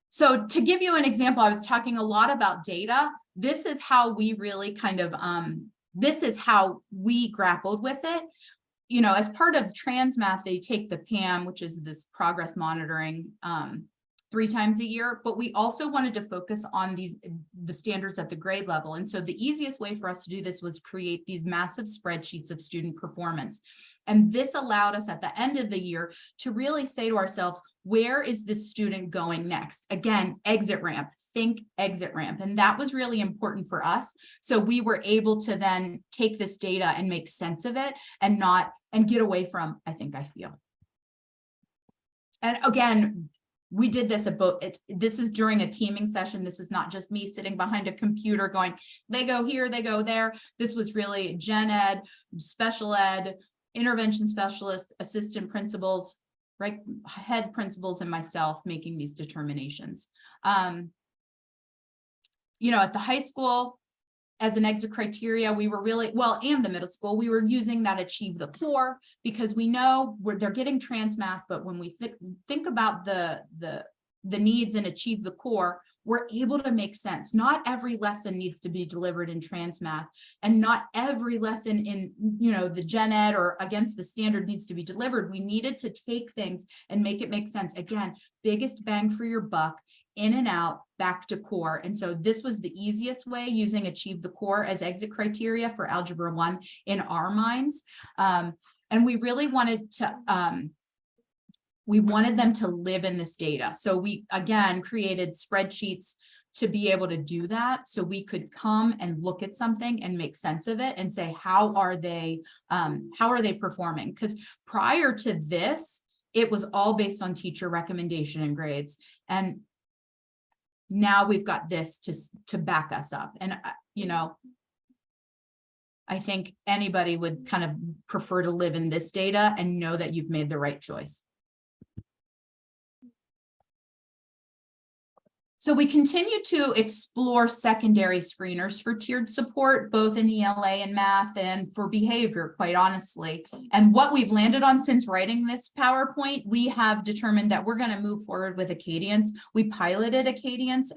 So to give you an example, I was talking a lot about data. This is how we really this is how we grappled with it. As part of trans math, they take the PAM, which is this progress monitoring, 3 times a year, but we also wanted to focus on the standards at the grade level. And so the easiest way for us to do this was create these massive spreadsheets of student performance. And this allowed us at the end of the year to really say to ourselves, where is this student going next? Again, exit ramp, think exit ramp. And that was really important for us. So we were able to then take this data and make sense of it and get away from, I think, I feel. And again, we did this at both. This is during a teaming session. This is not just me sitting behind a computer going, they go here, they go there. This was really gen ed, special ed, intervention specialists, assistant principals, right, head principals, and myself making these determinations. You know, at the high school, as an exit criteria, we were really, well, and the middle school, we were using that achieve the core, because we know they're getting trans math, but when we think about the needs and achieve the core, we're able to make sense. Not every lesson needs to be delivered in trans math, and not every lesson in, you know, the gen ed or against the standard needs to be delivered. We needed to take things and make it make sense. Again, biggest bang for your buck, in and out, back to core. And so this was the easiest way, using achieve the core as exit criteria for Algebra 1 in our minds. And we really wanted to, we wanted them to live in this data. So we, again, created spreadsheets to be able to do that. So we could come and look at something and make sense of it and say, how are they performing? Because prior to this, it was all based on teacher recommendation and grades. And now we've got this to back us up. And, you know, I think anybody would kind of prefer to live in this data and know that you've made the right choice. So we continue to explore secondary screeners for tiered support, both in ELA and math and for behavior, quite honestly. And what we've landed on since writing this PowerPoint, we have determined that we're going to move forward with Acadience. We piloted Acadience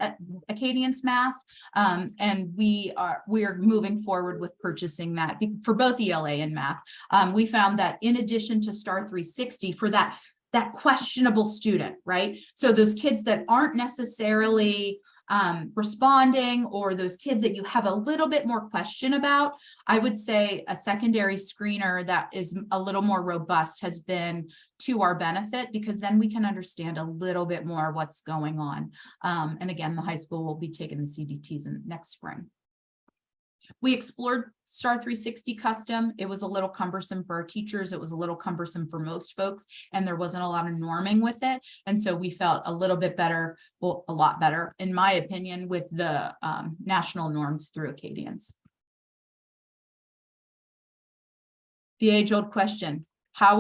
math, and we are moving forward with purchasing that for both ELA and math. We found that in addition to STAR 360 for that questionable student, right? So those kids that aren't necessarily responding, or those kids that you have a little bit more question about, I would say a secondary screener that is a little more robust has been to our benefit, because then we can understand a little bit more what's going on. And again, the high school will be taking the CDTs in next spring. We explored STAR 360 custom. It was a little cumbersome for our teachers. It was a little cumbersome for most folks, and there wasn't a lot of norming with it. And so we felt a little bit better, well, a lot better, in my opinion, with the national norms through Acadience. The age-old question, how?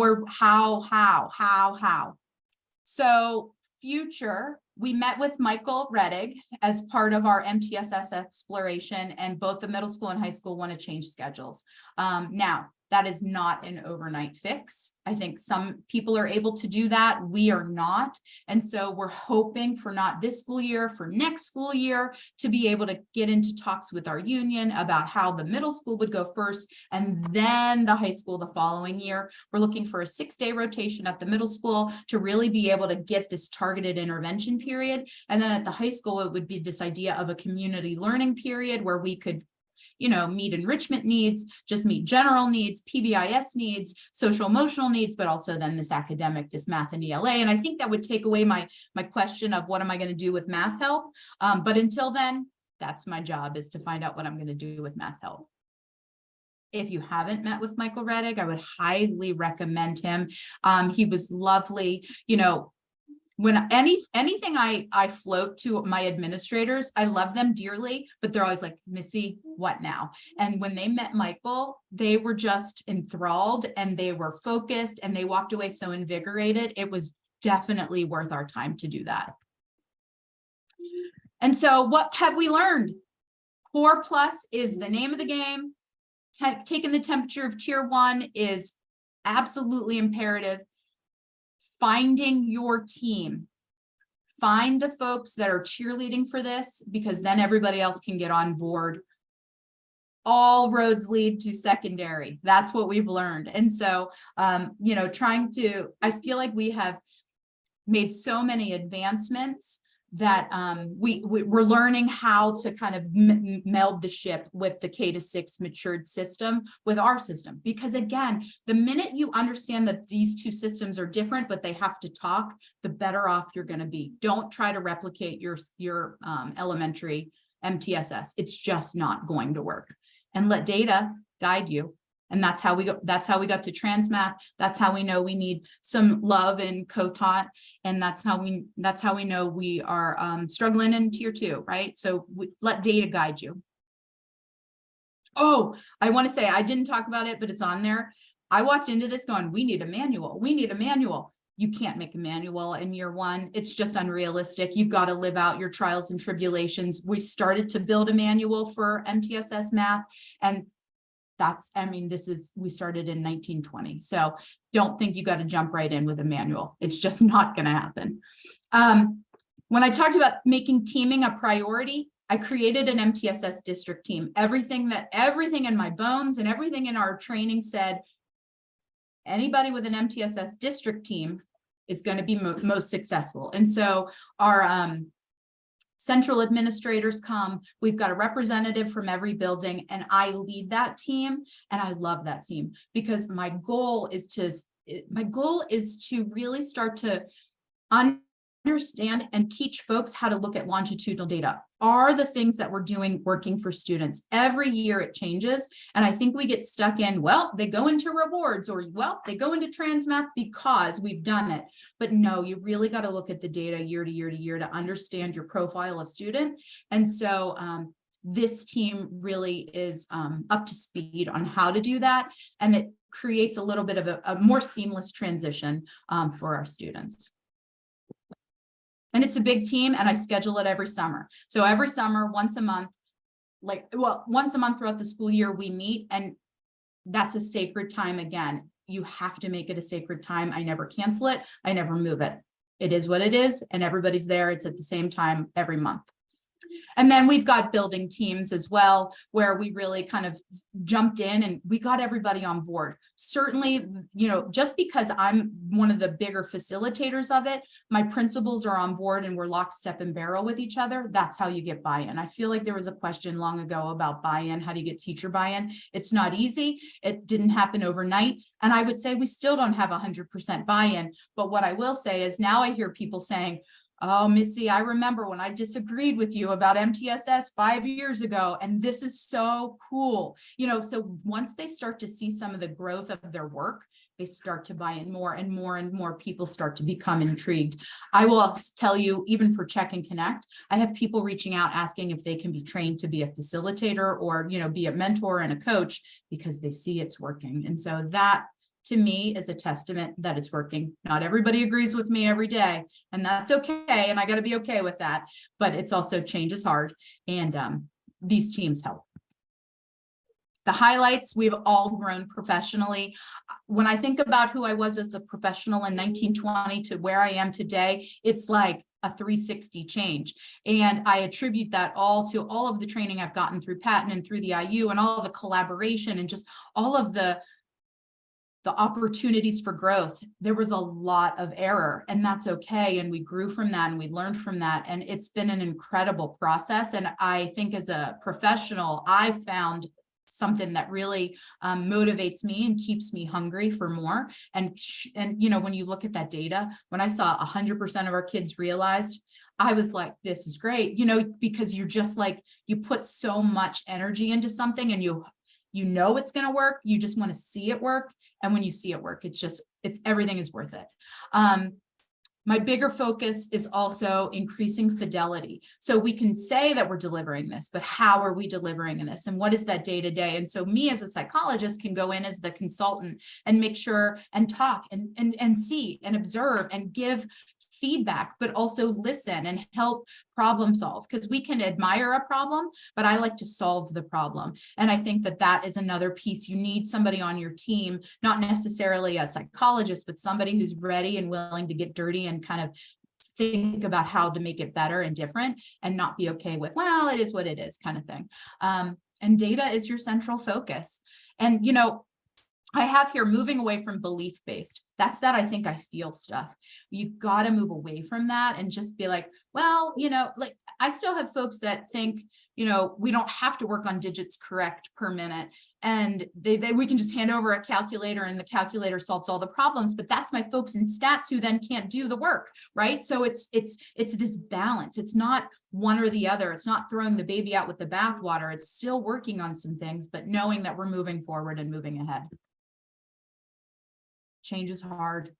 So future, we met with Michael Rettig as part of our MTSS exploration, and both the middle school and high school want to change schedules. Now, that is not an overnight fix. I think some people are able to do that. We are not. And so we're hoping for not this school year, for next school year, to be able to get into talks with our union about how the middle school would go first and then the high school the following year. We're looking for a 6-day rotation at the middle school to really be able to get this targeted intervention period. And then at the high school, it would be this idea of a community learning period where we could, you know, meet enrichment needs, just meet general needs, PBIS needs, social emotional needs, but also then this academic, this math and ELA. And I think that would take away my question of what am I going to do with math help? But until then, that's my job, is to find out what I'm going to do with math help. If you haven't met with Michael Rettig, I would highly recommend him. He was lovely. You know, when anything I float to my administrators, I love them dearly, but they're always like, Missy, what now? And when they met Michael, they were just enthralled and they were focused and they walked away so invigorated. It was definitely worth our time to do that. And so what have we learned? Core Plus is the name of the game. Taking the temperature of tier 1 is absolutely imperative. Finding your team, find the folks that are cheerleading for this, because then everybody else can get on board. All roads lead to secondary. That's what we've learned. And so, you know, I feel like we have made so many advancements that we're learning how to kind of meld the ship with the K-6 matured system with our system. Because again, the minute you understand that these two systems are different, but they have to talk, the better off you're going to be. Don't try to replicate your elementary MTSS. It's just not going to work. And let data guide you. And that's how we got to Transmath. That's how we know we need some love in co-taught. And that's how we know we are struggling in tier 2, right? So let data guide you. Oh, I want to say, I didn't talk about it, but it's on there. I walked into this going, we need a manual. We need a manual. You can't make a manual in year 1. It's just unrealistic. You've got to live out your trials and tribulations. We started to build a manual for MTSS math, and we started in 1920. So don't think you got to jump right in with a manual. It's just not going to happen. When I talked about making teaming a priority, I created an MTSS district team. Everything in my bones and everything in our training said, anybody with an MTSS district team is going to be most successful. And so our central administrators come, we've got a representative from every building, and I lead that team. And I love that team because my goal is to really start to understand and teach folks how to look at longitudinal data. Are the things that we're doing working for students? Every year it changes. And I think we get stuck in, well, they go into rewards, or, well, they go into Transmath because we've done it. But no, you really got to look at the data year to year to year to understand your profile of student. And so this team really is up to speed on how to do that. And it creates a little bit of a more seamless transition for our students. And it's a big team, and I schedule it every summer. So every summer, once a month throughout the school year, we meet, and that's a sacred time. Again, you have to make it a sacred time. I never cancel it. I never move it. It is what it is, and everybody's there. It's at the same time every month. And then we've got building teams as well, where we really kind of jumped in and we got everybody on board. Certainly, just because I'm one of the bigger facilitators of it, my principals are on board and we're lockstep and barrel with each other. That's how you get buy-in. I feel like there was a question long ago about buy-in. How do you get teacher buy-in? It's not easy. It didn't happen overnight. And I would say we still don't have 100% buy-in. But what I will say is now I hear people saying, oh, Missy, I remember when I disagreed with you about MTSS 5 years ago, and this is so cool. So once they start to see some of the growth of their work, they start to buy in more and more and more people start to become intrigued. I will tell you, even for Check and Connect, I have people reaching out asking if they can be trained to be a facilitator or, be a mentor and a coach because they see it's working. And so that, to me, is a testament that it's working. Not everybody agrees with me every day, and that's okay. And I got to be okay with that. But it's also, change is hard, and these teams help. The highlights: we've all grown professionally. When I think about who I was as a professional in 1920 to where I am today, it's like a 360 change. And I attribute that all to all of the training I've gotten through Patton and through the IU and all of the collaboration and just all of the opportunities for growth. There was a lot of error, and that's okay. And we grew from that and we learned from that. And it's been an incredible process. And I think as a professional, I found something that really motivates me and keeps me hungry for more. And when you look at that data, when I saw 100% of our kids realized, I was like, this is great, because you're just like, you put so much energy into something and it's going to work. You just want to see it work. And when you see it work, it's everything is worth it. My bigger focus is also increasing fidelity. So we can say that we're delivering this, but how are we delivering this? And what is that day to day? And so me as a psychologist can go in as the consultant and make sure and talk and see and observe and give feedback, but also listen and help problem solve, because we can admire a problem, but I like to solve the problem. And I think that is another piece. You need somebody on your team, not necessarily a psychologist, but somebody who's ready and willing to get dirty and kind of think about how to make it better and different and not be okay with, well, it is what it is kind of thing. And data is your central focus. And, I have here moving away from belief-based. That's that I think I feel stuff. You got to move away from that and just be like, well, like I still have folks that think, we don't have to work on digits correct per minute. And we can just hand over a calculator and the calculator solves all the problems, but that's my folks in stats who then can't do the work, right? So it's this balance. It's not one or the other. It's not throwing the baby out with the bathwater. It's still working on some things, but knowing that we're moving forward and moving ahead. Change is hard.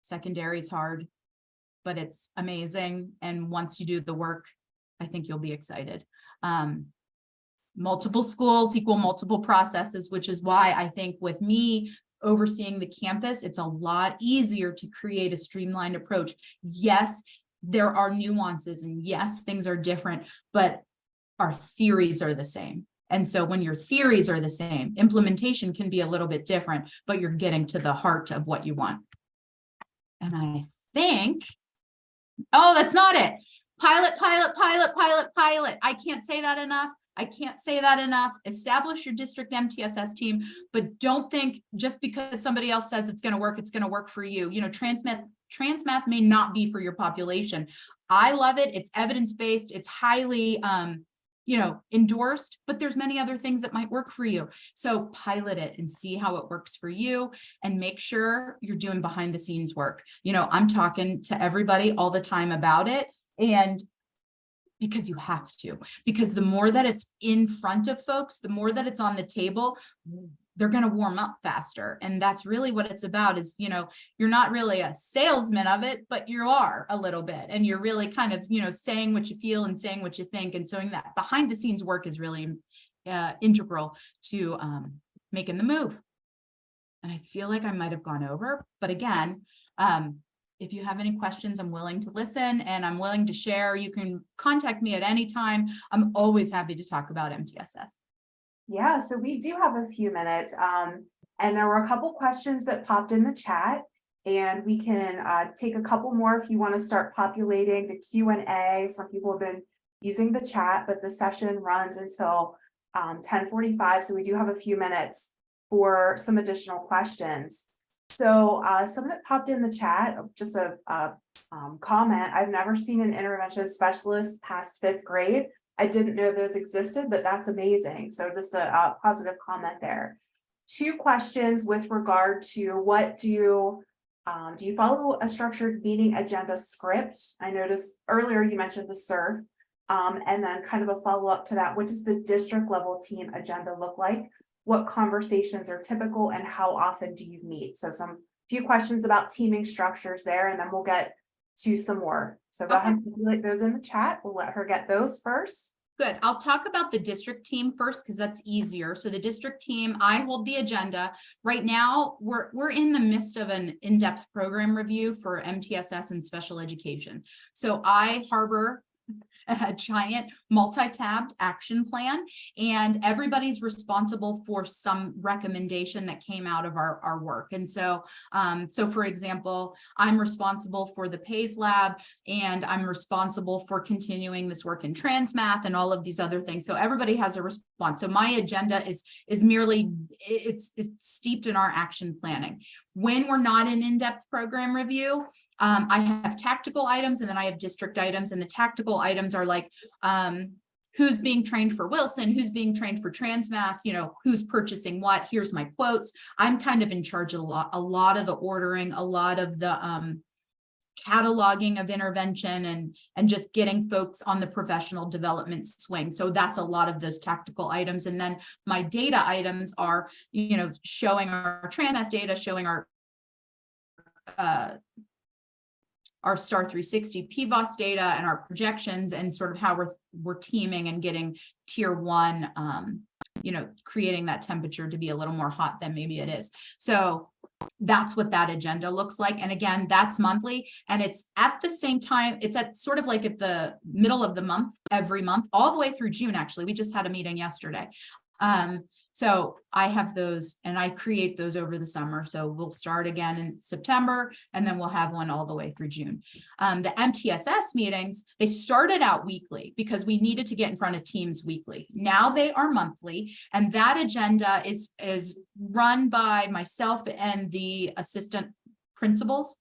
Secondary is hard, but it's amazing. And once you do the work, I think you'll be excited. Multiple schools equal multiple processes, which is why I think with me overseeing the campus, it's a lot easier to create a streamlined approach. Yes, there are nuances and yes, things are different, but our theories are the same. And so when your theories are the same, implementation can be a little bit different, but you're getting to the heart of what you want. And I think, oh, that's not it. Pilot. I can't say that enough. Establish your district MTSS team, but don't think just because somebody else says it's going to work for you. Transmath may not be for your population. I love it. It's evidence-based. It's highly, endorsed, but there's many other things that might work for you. So pilot it and see how it works for you and make sure you're doing behind the scenes work. I'm talking to everybody all the time about it. And because you have to, because the more that it's in front of folks, the more that it's on the table, they're going to warm up faster. And that's really what it's about is, you're not really a salesman of it, but you are a little bit. And you're really kind of, saying what you feel and saying what you think. And so that behind the scenes work is really integral to making the move. And I feel like I might have gone over, but again, if you have any questions, I'm willing to listen and I'm willing to share. You can contact me at any time. I'm always happy to talk about MTSS. Yeah, so we do have a few minutes, and there were a couple questions that popped in the chat, and we can take a couple more if you want to start populating the Q&A. Some people have been using the chat, but the session runs until 10:45, so we do have a few minutes for some additional questions. So some that popped in the chat, just a comment, I've never seen an intervention specialist past 5th grade. I didn't know those existed, but that's amazing. So just a positive comment there. 2 questions with regard to what do you follow a structured meeting agenda script? I noticed earlier you mentioned the SURF, and then kind of a follow-up to that, what does the district level team agenda look like? What conversations are typical and how often do you meet? So few questions about teaming structures there, and then we'll get to some more. So go ahead and populate those in the chat. We'll let her get those first. Good. I'll talk about the district team first because that's easier. So the district team, I hold the agenda. Right now, we're in the midst of an in-depth program review for MTSS and special education. So I harbor a giant multi-tabbed action plan, and everybody's responsible for some recommendation that came out of our work. And so, for example, I'm responsible for the PAYS lab, and I'm responsible for continuing this work in Transmath and all of these other things. So everybody has a response. So my agenda is merely, it's steeped in our action planning. When we're not in in-depth program review, I have tactical items and then I have district items, and the tactical items are like, who's being trained for Wilson, who's being trained for Transmath, who's purchasing what, here's my quotes. I'm kind of in charge of a lot of the ordering, a lot of the cataloging of intervention and just getting folks on the professional development swing. So that's a lot of those tactical items. And then my data items are, showing our Transmath data, showing our STAR 360 PBOS data and our projections and sort of how we're teaming and getting tier 1, creating that temperature to be a little more hot than maybe it is. So that's what that agenda looks like. And again, that's monthly, and it's at the same time, it's at sort of like at the middle of the month, every month, all the way through June. Actually, we just had a meeting yesterday. So I have those and I create those over the summer. So we'll start again in September and then we'll have one all the way through June. The MTSS meetings, they started out weekly because we needed to get in front of teams weekly. Now they are monthly, and that agenda is run by myself and the assistant principals.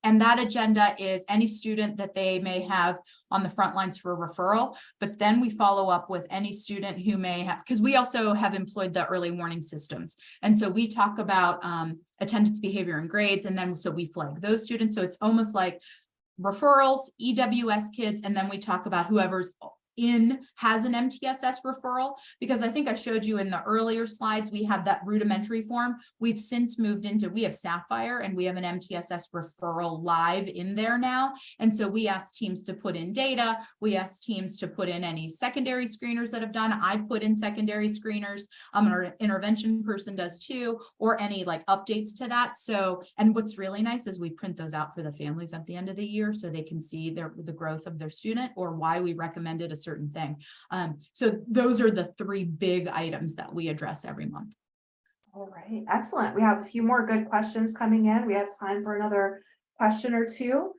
And that agenda is any student that they may have on the front lines for a referral, but then we follow up with any student who may have, because we also have employed the early warning systems. And so we talk about attendance, behavior, and grades, and then so we flag those students. So it's almost like referrals, EWS kids, and then we talk about whoever's has an MTSS referral, because I think I showed you in the earlier slides, we had that rudimentary form. We've since moved into, we have Sapphire and we have an MTSS referral live in there now. And so we ask teams to put in data. We ask teams to put in any secondary screeners that have done. I put in secondary screeners. Our intervention person does too, or any like updates to that. So, and what's really nice is we print those out for the families at the end of the year so they can see the growth of their student or why we recommended a certain thing. So those are the three big items that we address every month. All right, excellent. We have a few more good questions coming in. We have time for another question or two.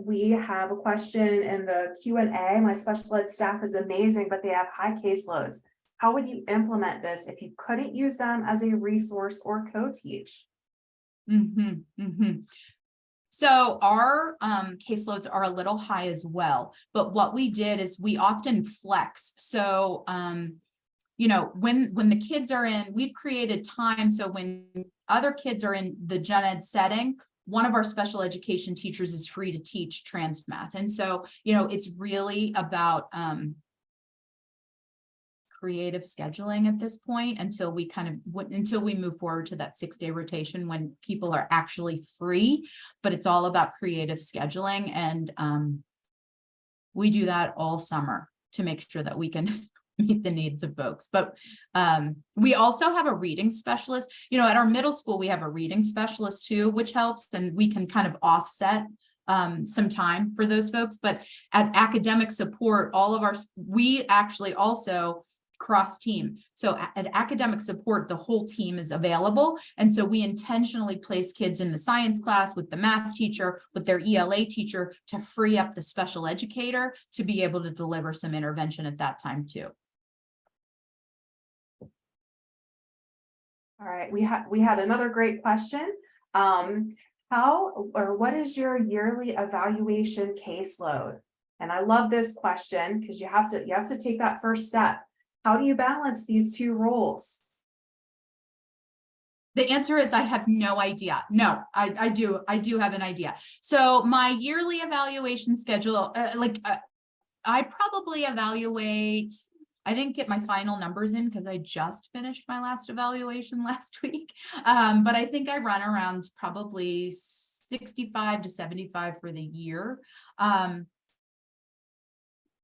We have a question in the Q&A. My special ed staff is amazing, but they have high caseloads. How would you implement this if you couldn't use them as a resource or co-teach? So our caseloads are a little high as well, but what we did is we often flex. So, you know, when the kids are in, we've created time. So when other kids are in the gen ed setting, one of our special education teachers is free to teach trans math. And so, you know, it's really about creative scheduling at this point until we move forward to that 6-day rotation when people are actually free, but it's all about creative scheduling. And we do that all summer to make sure that we can meet the needs of folks. But we also have a reading specialist. You know, at our middle school, we have a reading specialist too, which helps, and we can kind of offset some time for those folks. But at academic support, we actually also cross team. So at academic support, the whole team is available. And so we intentionally place kids in the science class with the math teacher, with their ELA teacher, to free up the special educator to be able to deliver some intervention at that time too. All right, we had another great question. What is your yearly evaluation caseload? And I love this question because you have to take that first step. How do you balance these two roles? The answer is I have no idea. No, I do have an idea. So my yearly evaluation schedule, I probably evaluate. I didn't get my final numbers in because I just finished my last evaluation last week. But I think I run around probably 65 to 75 for the year.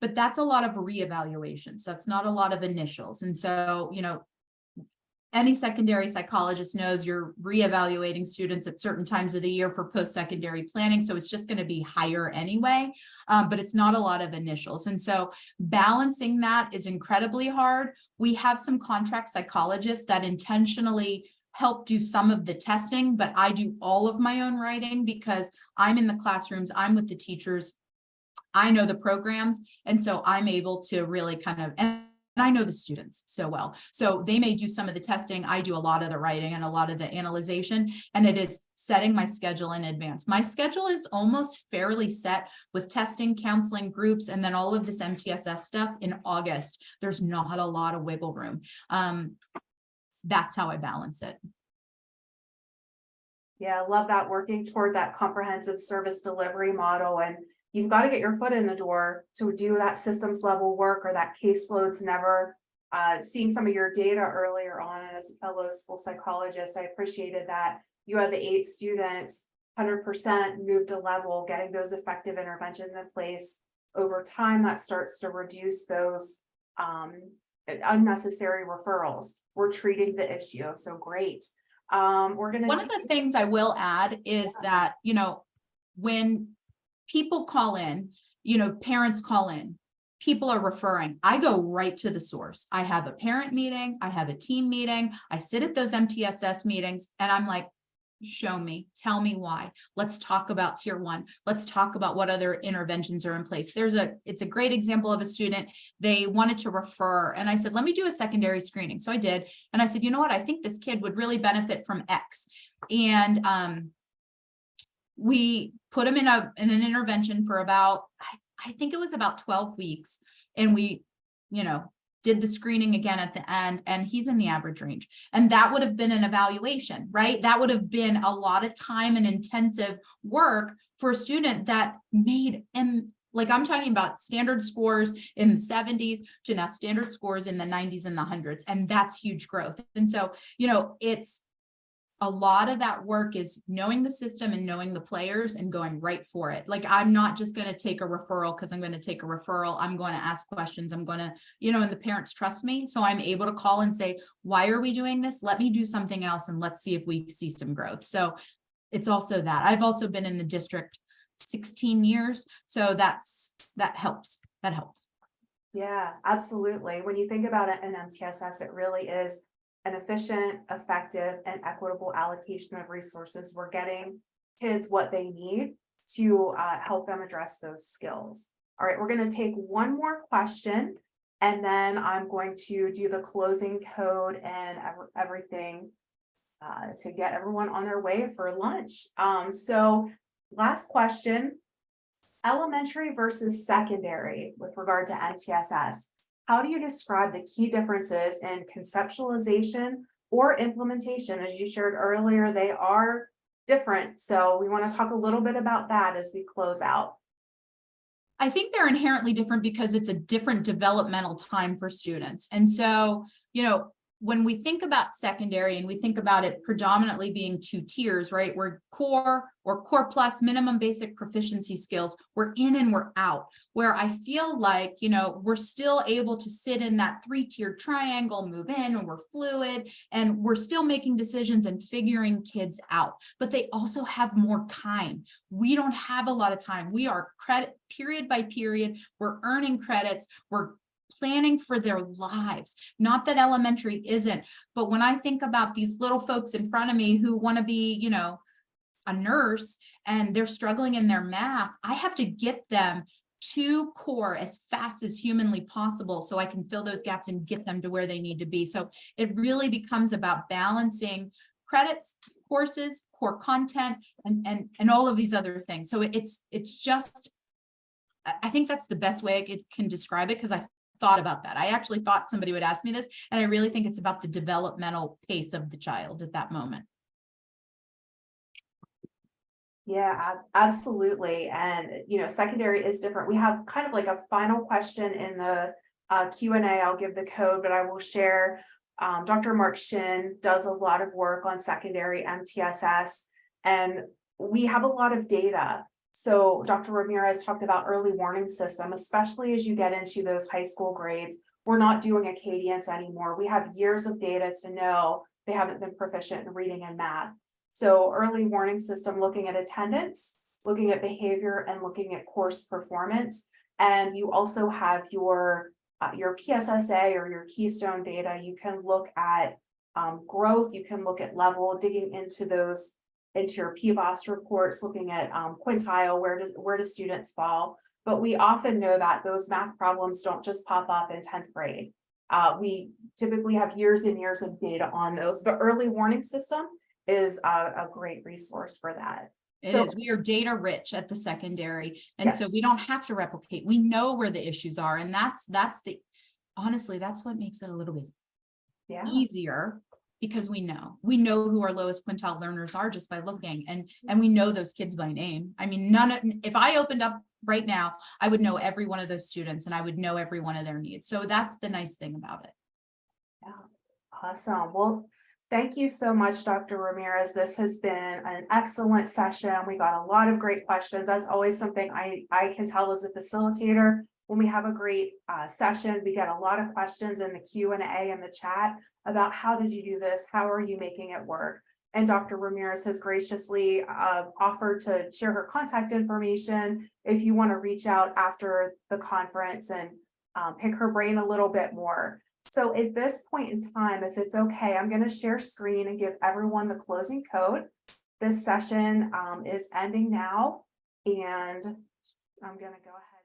But that's a lot of reevaluations. That's not a lot of initials. And so, you know, any secondary psychologist knows you're reevaluating students at certain times of the year for post-secondary planning. So it's just going to be higher anyway, but it's not a lot of initials. And so balancing that is incredibly hard. We have some contract psychologists that intentionally help do some of the testing, but I do all of my own writing because I'm in the classrooms, I'm with the teachers, I know the programs. And so I'm able to really kind of, and I know the students so well. So they may do some of the testing. I do a lot of the writing and a lot of the analyzation, and it is setting my schedule in advance. My schedule is almost fairly set with testing, counseling, groups, and then all of this MTSS stuff in August. There's not a lot of wiggle room. That's how I balance it. Yeah, I love that, working toward that comprehensive service delivery model. And you've got to get your foot in the door to do that systems level work or that caseloads never. Seeing some of your data earlier on, and as a fellow school psychologist, I appreciated that you had the 8 students, 100% moved to level, getting those effective interventions in place. Over time, that starts to reduce those unnecessary referrals. We're treating the issue, so great. We're gonna. One of the things I will add is that, you know, when people call in, you know, parents call in, people are referring, I go right to the source. I have a parent meeting, I have a team meeting, I sit at those MTSS meetings, and I'm like, show me, tell me why. Let's talk about tier 1. Let's talk about what other interventions are in place. It's a great example of a student. They wanted to refer, and I said, let me do a secondary screening. So I did. And I said, you know what? I think this kid would really benefit from X. And we put him in an intervention for about, I think it was about 12 weeks. And we, did the screening again at the end, and he's in the average range. And that would have been an evaluation, right? That would have been a lot of time and intensive work for a student that made him, like I'm talking about standard scores in the 70s to now standard scores in the 90s and the 100s. And that's huge growth. And so, it's a lot of that work is knowing the system and knowing the players and going right for it. Like, I'm not just going to take a referral because I'm going to take a referral. I'm going to ask questions. I'm going to, and the parents trust me. So I'm able to call and say, why are we doing this? Let me do something else and let's see if we see some growth. So it's also that. I've also been in the district 16 years. So that helps. That helps. Yeah, absolutely. When you think about it in MTSS, it really is an efficient, effective, and equitable allocation of resources. We're getting kids what they need to help them address those skills. All right, we're going to take one more question, and then I'm going to do the closing code and everything to get everyone on their way for lunch. So last question, elementary versus secondary with regard to MTSS. How do you describe the key differences in conceptualization or implementation? As you shared earlier, they are different. So we want to talk a little bit about that as we close out. I think they're inherently different because it's a different developmental time for students. And so, when we think about secondary and we think about it predominantly being 2 tiers, right? We're core or core plus minimum basic proficiency skills. We're in and we're out, where I feel like, we're still able to sit in that 3-tiered triangle, move in, and we're fluid, and we're still making decisions and figuring kids out, but they also have more time. We don't have a lot of time. We are credit period by period. We're earning credits. We're planning for their lives. Not that elementary isn't, but when I think about these little folks in front of me who want to be, a nurse and they're struggling in their math, I have to get them to core as fast as humanly possible so I can fill those gaps and get them to where they need to be. So it really becomes about balancing credits, courses, core content, and all of these other things. So it's just, I think that's the best way I can describe it, because I thought about that. I actually thought somebody would ask me this, and I really think it's about the developmental pace of the child at that moment. Yeah, absolutely. And, secondary is different. We have kind of like a final question in the Q&A. I'll give the code, but I will share. Dr. Mark Shin does a lot of work on secondary MTSS, and we have a lot of data. So Dr. Ramirez talked about early warning system, especially as you get into those high school grades. We're not doing Acadians anymore. We have years of data to know they haven't been proficient in reading and math. So early warning system, looking at attendance, looking at behavior, and looking at course performance. And you also have your PSSA or your Keystone data. You can look at growth, you can look at level, digging into your PVOS reports, looking at quintile, where do students fall. But we often know that those math problems don't just pop up in 10th grade. We typically have years and years of data on those, but early warning system is a great resource for that. It is. We are data rich at the secondary. And yes. So we don't have to replicate. We know where the issues are. And honestly, that's what makes it a little bit easier, because we know who our lowest quintile learners are just by looking, and we know those kids by name. I mean, if I opened up right now, I would know every one of those students and I would know every one of their needs. So that's the nice thing about it. Yeah. Awesome. Well, thank you so much, Dr. Ramirez. This has been an excellent session. We got a lot of great questions. That's always something I can tell as a facilitator. When we have a great session, we get a lot of questions in the Q&A in the chat about how did you do this? How are you making it work? And Dr. Ramirez has graciously offered to share her contact information if you want to reach out after the conference and pick her brain a little bit more. So at this point in time, if it's okay, I'm going to share screen and give everyone the closing code. This session is ending now, and I'm going to go ahead.